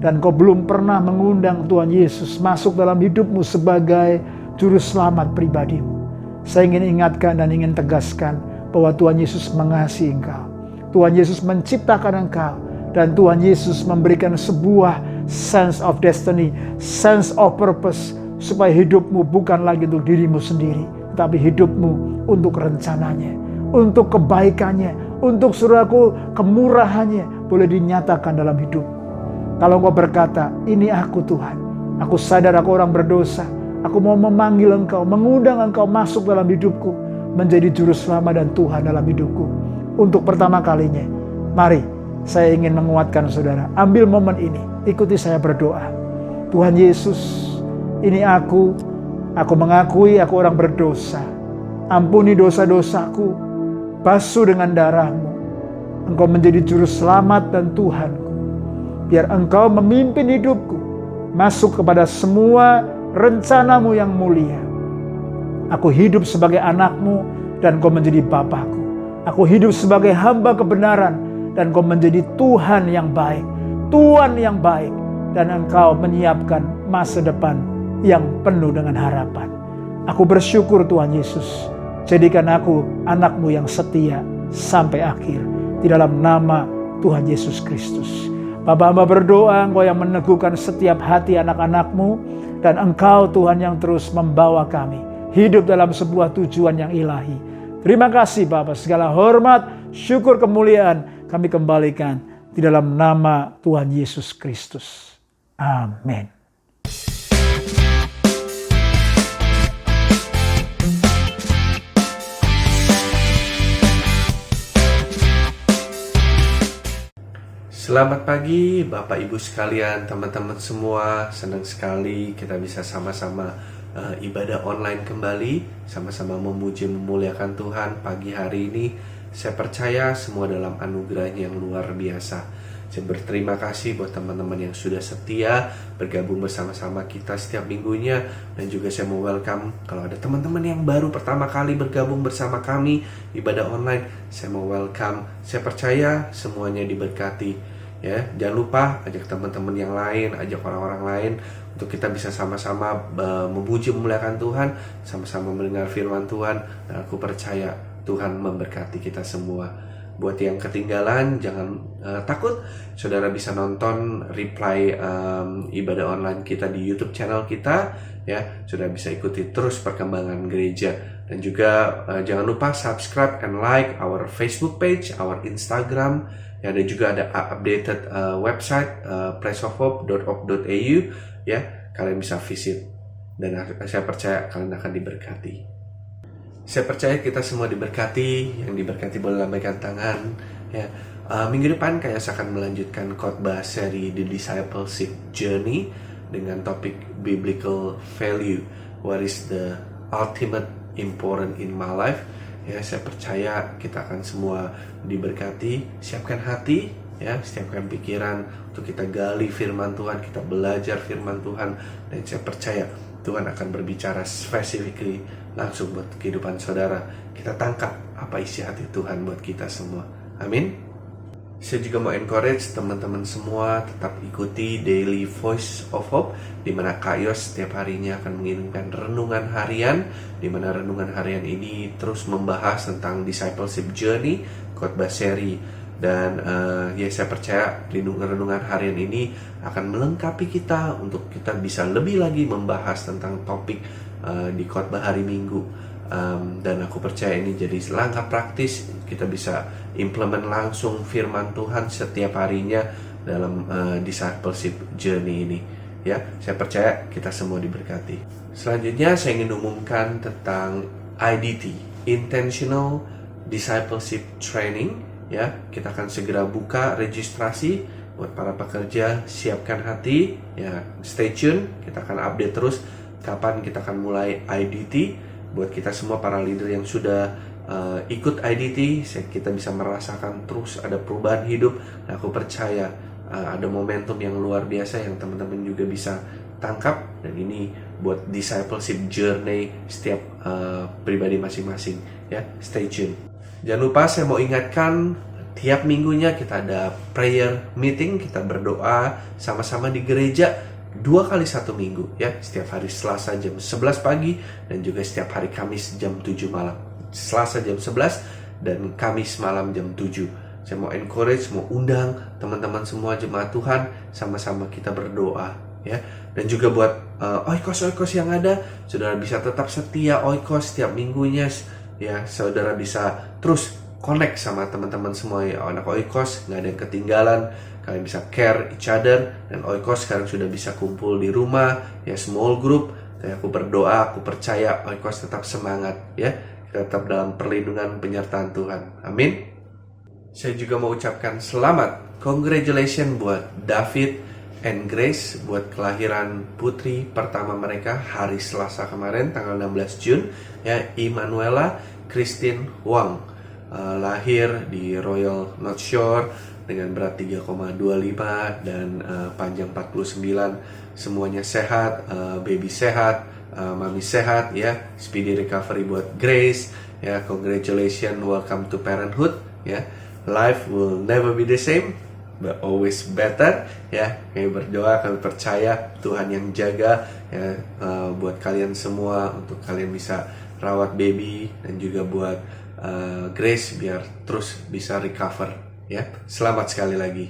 [SPEAKER 3] dan kau belum pernah mengundang Tuhan Yesus masuk dalam hidupmu sebagai Juru Selamat pribadimu. Saya ingin ingatkan dan ingin tegaskan bahwa Tuhan Yesus mengasihi engkau. Tuhan Yesus menciptakan engkau. Dan Tuhan Yesus memberikan sebuah sense of destiny, sense of purpose. Supaya hidupmu bukan lagi untuk dirimu sendiri. Tapi hidupmu untuk rencananya. Untuk kebaikannya. Untuk saudaraku kemurahannya boleh dinyatakan dalam hidupmu. Kalau engkau berkata, ini aku Tuhan. Aku sadar aku orang berdosa. Aku mau memanggil engkau, mengundang engkau masuk dalam hidupku. Menjadi Juru Selamat dan Tuhan dalam hidupku. Untuk pertama kalinya, mari saya ingin menguatkan saudara. Ambil momen ini, ikuti saya berdoa. Tuhan Yesus, ini aku mengakui aku orang berdosa. Ampuni dosa-dosaku, basuh dengan darah-Mu. Engkau menjadi Juru Selamat dan Tuhanku. Biar Engkau memimpin hidupku, masuk kepada semua rencana-Mu yang mulia. Aku hidup sebagai anak-Mu dan Kau menjadi Bapakku. Aku hidup sebagai hamba kebenaran dan Kau menjadi Tuhan yang baik. Tuhan yang baik. Dan Engkau menyiapkan masa depan yang penuh dengan harapan. Aku bersyukur Tuhan Yesus. Jadikan aku anak-Mu yang setia sampai akhir. Di dalam nama Tuhan Yesus Kristus. Bapa, hamba berdoa Engkau yang meneguhkan setiap hati anak-anak-Mu. Dan Engkau Tuhan yang terus membawa kami hidup dalam sebuah tujuan yang ilahi. Terima kasih Bapa, segala hormat, syukur, kemuliaan kami kembalikan di dalam nama Tuhan Yesus Kristus. Amin.
[SPEAKER 5] Selamat pagi Bapak Ibu sekalian, teman-teman semua. Senang sekali kita bisa sama-sama ibadah online kembali, sama-sama memuji memuliakan Tuhan pagi hari ini. Saya percaya semua dalam anugerah-Nya yang luar biasa. Saya berterima kasih buat teman-teman yang sudah setia bergabung bersama-sama kita setiap minggunya. Dan juga saya mau welcome kalau ada teman-teman yang baru pertama kali bergabung bersama kami ibadah online. Saya mau welcome. Saya percaya semuanya diberkati. Ya, jangan lupa ajak teman-teman yang lain, ajak orang-orang lain untuk kita bisa sama-sama memuji memuliakan Tuhan, sama-sama mendengar firman Tuhan. Dan aku percaya Tuhan memberkati kita semua. Buat yang ketinggalan, jangan takut. Saudara bisa nonton replay ibadah online kita di YouTube channel kita. Ya, saudara bisa ikuti terus perkembangan gereja. Dan juga jangan lupa subscribe and like our Facebook page, our Instagram. Ya, dan juga ada updated website placeofhope.org.au. Ya, kalian bisa visit. Dan saya percaya kalian akan diberkati. Saya percaya kita semua diberkati. Yang diberkati boleh lambaikan tangan. Ya, minggu depan saya akan melanjutkan khotbah seri The Discipleship Journey dengan topik Biblical Value. What is the ultimate important in my life? Ya, saya percaya kita akan semua diberkati. Siapkan hati, ya, siapkan pikiran untuk kita gali firman Tuhan, kita belajar firman Tuhan. Dan saya percaya Tuhan akan berbicara specifically langsung buat kehidupan saudara. Kita tangkap apa isi hati Tuhan buat kita semua. Amin. Saya juga mau encourage teman-teman semua tetap ikuti Daily Voice of Hope, di mana Kak Yos setiap harinya akan mengirimkan renungan harian, di mana renungan harian ini terus membahas tentang Discipleship Journey, khotbah seri. Dan ya, saya percaya renungan harian ini akan melengkapi kita untuk kita bisa lebih lagi membahas tentang topik di khotbah hari Minggu. Dan aku percaya ini jadi langkah praktis kita bisa implement langsung firman Tuhan setiap harinya dalam discipleship journey ini. Ya, saya percaya kita semua diberkati. Selanjutnya saya ingin umumkan tentang IDT, Intentional Discipleship Training. Ya, kita akan segera buka registrasi buat para pekerja. Siapkan hati, ya, stay tune. Kita akan update terus kapan kita akan mulai IDT. Buat kita semua para leader yang sudah ikut IDT, kita bisa merasakan terus ada perubahan hidup. Dan aku percaya ada momentum yang luar biasa yang teman-teman juga bisa tangkap. Dan ini buat discipleship journey setiap pribadi masing-masing. Ya, stay tune. Jangan lupa saya mau ingatkan, tiap minggunya kita ada prayer meeting. Kita berdoa sama-sama di gereja 2 kali 1 minggu, ya, setiap hari Selasa jam 11 pagi dan juga setiap hari Kamis jam 7 malam. Selasa jam 11 dan Kamis malam jam 7. Saya mau encourage, mau undang teman-teman semua jemaat Tuhan, sama-sama kita berdoa, ya. Dan juga buat oikos yang ada, saudara bisa tetap setia oikos setiap minggunya, ya. Saudara bisa terus connect sama teman-teman semua, ya, anak oikos, nggak ada yang ketinggalan. Kalian bisa care each other. Dan oikos sekarang sudah bisa kumpul di rumah, ya, small group. Dan aku berdoa, aku percaya oikos tetap semangat, ya. Kita tetap dalam perlindungan penyertaan Tuhan. Amin. Saya juga mau ucapkan selamat, congratulations buat David and Grace, buat kelahiran putri pertama mereka hari Selasa kemarin tanggal 16 Jun, ya, Immanuela Christine Wang. Lahir di Royal North Shore dengan berat 3,25 dan panjang 49. Semuanya sehat, baby sehat, mami sehat, ya. Speedy recovery buat Grace, ya. Congratulations, welcome to parenthood, ya. Life will never be the same, but always better, ya. Kami berdoa, kami percaya Tuhan yang jaga, ya, buat kalian semua, untuk kalian bisa rawat baby dan juga buat Grace biar terus bisa recover ya. Selamat sekali lagi.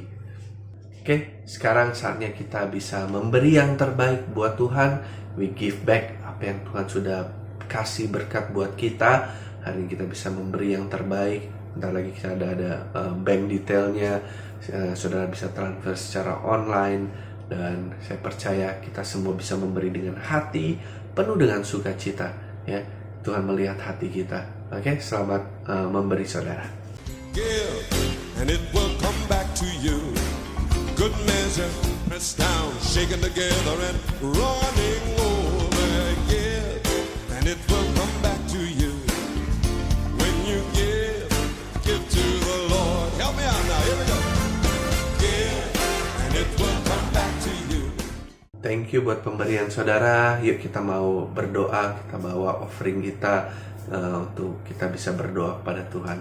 [SPEAKER 5] Oke, sekarang saatnya kita bisa memberi yang terbaik buat Tuhan. We give back apa yang Tuhan sudah kasih berkat buat kita. Hari ini kita bisa memberi yang terbaik. Bentar lagi kita ada bank detailnya. Saudara bisa transfer secara online. Dan saya percaya kita semua bisa memberi dengan hati penuh dengan sukacita ya. Tuhan melihat hati kita. Oke, selamat memberi saudara.
[SPEAKER 6] Give, and it will come back to you. Good measure, pressed down, shaken together, and running over. Give, and it will come back to you. When you give to the Lord. Help me out now, here we go. Give, and it will come back to you.
[SPEAKER 5] Thank you buat pemberian saudara. Yuk kita mau berdoa, kita bawa offering kita untuk kita bisa berdoa kepada Tuhan.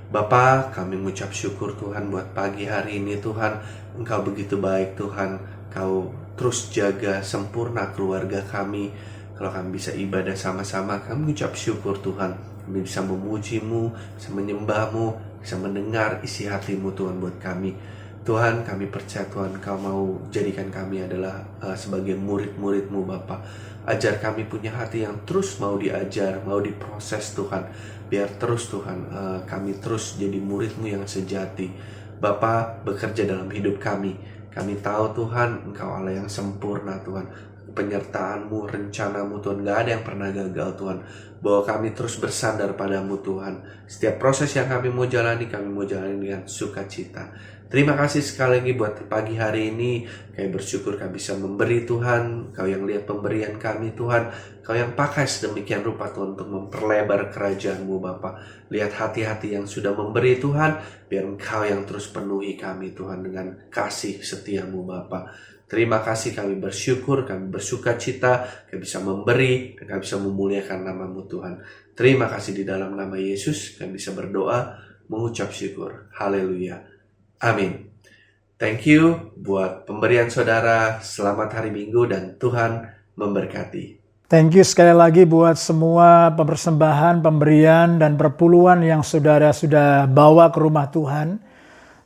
[SPEAKER 5] Bapa, kami mengucap syukur Tuhan buat pagi hari ini Tuhan. Engkau begitu baik Tuhan. Engkau terus jaga sempurna keluarga kami. Kalau kami bisa ibadah sama-sama, kami mengucap syukur Tuhan. Kami bisa memuji-Mu, bisa menyembah-Mu, bisa mendengar isi hati-Mu Tuhan buat kami. Tuhan, kami percaya Tuhan Kau mau jadikan kami adalah sebagai murid-murid-Mu Bapa. Ajar kami punya hati yang terus mau diajar, mau diproses Tuhan. Biar terus Tuhan kami terus jadi murid-Mu yang sejati. Bapa, bekerja dalam hidup kami. Kami tahu Tuhan Engkau Allah yang sempurna Tuhan. Penyertaan-Mu, rencana-Mu Tuhan, gak ada yang pernah gagal Tuhan. Bahwa kami terus bersandar padamu Tuhan. Setiap proses yang kami mau jalani dengan sukacita. Terima kasih sekali lagi buat pagi hari ini. Kami bersyukur kami bisa memberi Tuhan. Kau yang lihat pemberian kami Tuhan. Kau yang pakai sedemikian rupa Tuhan untuk memperlebar kerajaan-Mu Bapa. Lihat hati-hati yang sudah memberi Tuhan. Biar Engkau yang terus penuhi kami Tuhan dengan kasih setia-Mu Bapa. Terima kasih, kami bersyukur, kami bersukacita, kami bisa memberi, dan kami bisa memuliakan nama-Mu Tuhan. Terima kasih di dalam nama Yesus, kami bisa berdoa, mengucap syukur. Haleluya. Amin. Thank you buat pemberian saudara. Selamat hari Minggu dan Tuhan memberkati.
[SPEAKER 3] Thank you sekali lagi buat semua persembahan, pemberian, dan perpuluhan yang saudara sudah bawa ke rumah Tuhan.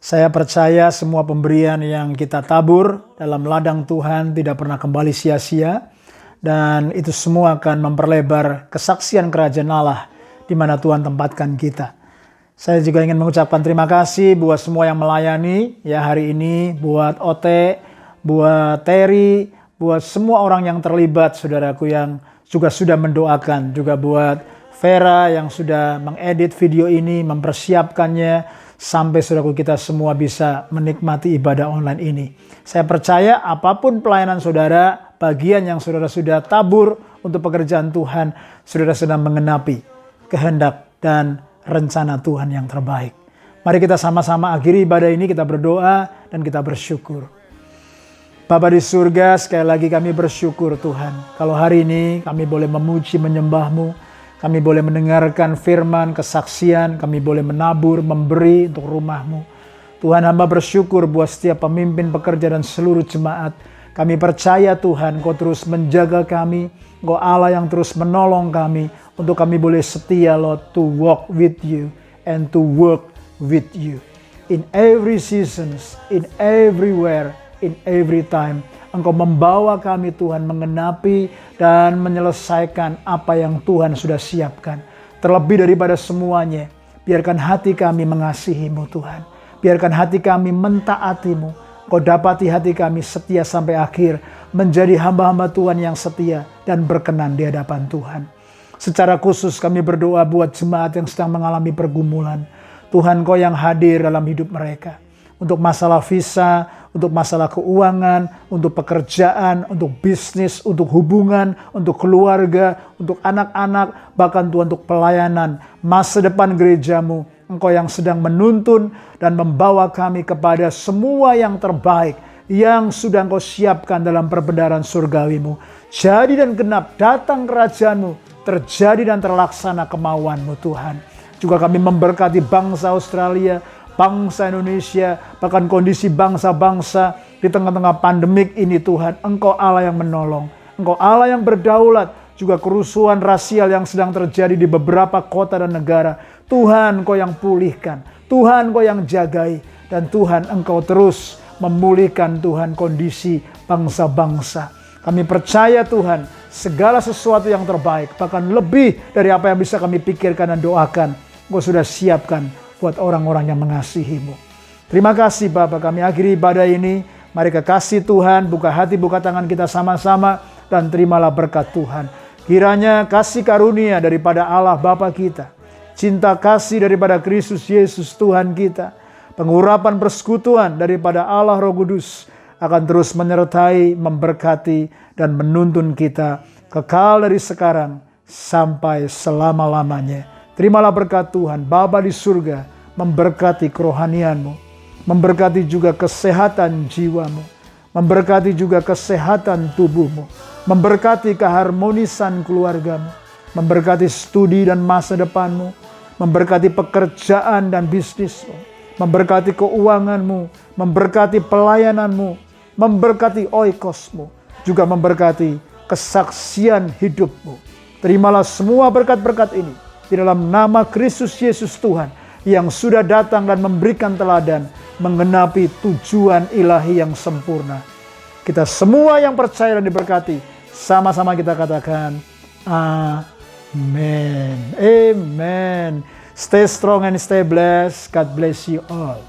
[SPEAKER 3] Saya percaya semua pemberian yang kita tabur dalam ladang Tuhan tidak pernah kembali sia-sia. Dan itu semua akan memperlebar kesaksian kerajaan Allah di mana Tuhan tempatkan kita. Saya juga ingin mengucapkan terima kasih buat semua yang melayani ya hari ini. Buat Ote, buat Terry, buat semua orang yang terlibat, saudaraku yang juga sudah mendoakan. Juga buat Vera yang sudah mengedit video ini, mempersiapkannya. Sampai saudaraku kita semua bisa menikmati ibadah online ini. Saya percaya apapun pelayanan saudara, bagian yang saudara sudah tabur untuk pekerjaan Tuhan, saudara sedang mengenapi kehendak dan rencana Tuhan yang terbaik. Mari kita sama-sama akhiri ibadah ini, kita berdoa dan kita bersyukur. Bapa di surga, sekali lagi kami bersyukur Tuhan. Kalau hari ini kami boleh memuji, menyembah-Mu. Kami boleh mendengarkan firman, kesaksian, kami boleh menabur, memberi untuk rumah-Mu. Tuhan, hamba bersyukur buat setiap pemimpin, pekerja, dan seluruh jemaat. Kami percaya Tuhan, Kau terus menjaga kami, Kau Allah yang terus menolong kami, untuk kami boleh setia Lord, to walk with You and to work with You. In every seasons, in everywhere, in every time, Engkau membawa kami Tuhan mengenapi dan menyelesaikan apa yang Tuhan sudah siapkan. Terlebih daripada semuanya, biarkan hati kami mengasihi-Mu Tuhan. Biarkan hati kami mentaati-Mu. Kau dapati hati kami setia sampai akhir, menjadi hamba-hamba Tuhan yang setia dan berkenan di hadapan Tuhan. Secara khusus kami berdoa buat jemaat yang sedang mengalami pergumulan. Tuhan, Kau yang hadir dalam hidup mereka. Untuk masalah visa, untuk masalah keuangan, untuk pekerjaan, untuk bisnis, untuk hubungan, untuk keluarga, untuk anak-anak, bahkan Tuhan untuk pelayanan, masa depan gereja-Mu. Engkau yang sedang menuntun dan membawa kami kepada semua yang terbaik yang sudah Engkau siapkan dalam perbendaharaan surgawi-Mu. Jadi dan genap datang kerajaan-Mu, terjadi dan terlaksana kemauan-Mu Tuhan. Juga kami memberkati bangsa Australia, bangsa Indonesia, bahkan kondisi bangsa-bangsa di tengah-tengah pandemik ini Tuhan. Engkau Allah yang menolong, Engkau Allah yang berdaulat. juga kerusuhan rasial yang sedang terjadi di beberapa kota dan negara. Tuhan, Engkau yang pulihkan, Tuhan Engkau yang jagai, dan Tuhan Engkau terus memulihkan Tuhan kondisi bangsa-bangsa. Kami percaya Tuhan, segala sesuatu yang terbaik, bahkan lebih dari apa yang bisa kami pikirkan dan doakan, Engkau sudah siapkan buat orang-orang yang mengasihi-Mu. Terima kasih Bapa, kami akhiri ibadah ini. Mari kekasih Tuhan, buka hati, buka tangan kita sama-sama, dan terimalah berkat Tuhan. Kiranya kasih karunia daripada Allah Bapa kita, cinta kasih daripada Kristus Yesus Tuhan kita, pengurapan persekutuan daripada Allah Roh Kudus akan terus menyertai, memberkati, dan menuntun kita kekal dari sekarang sampai selama-lamanya. Terimalah berkat Tuhan, Bapa di surga, memberkati kerohanianmu, memberkati juga kesehatan jiwamu, memberkati juga kesehatan tubuhmu, memberkati keharmonisan keluargamu, memberkati studi dan masa depanmu, memberkati pekerjaan dan bisnismu, memberkati keuanganmu, memberkati pelayananmu, memberkati oikosmu, juga memberkati kesaksian hidupmu. Terimalah semua berkat-berkat ini di dalam nama Kristus Yesus Tuhan yang sudah datang dan memberikan teladan menggenapi tujuan ilahi yang sempurna. Kita semua yang percaya dan diberkati, sama-sama kita katakan amen. Amen. Stay strong and stay blessed. God bless you all.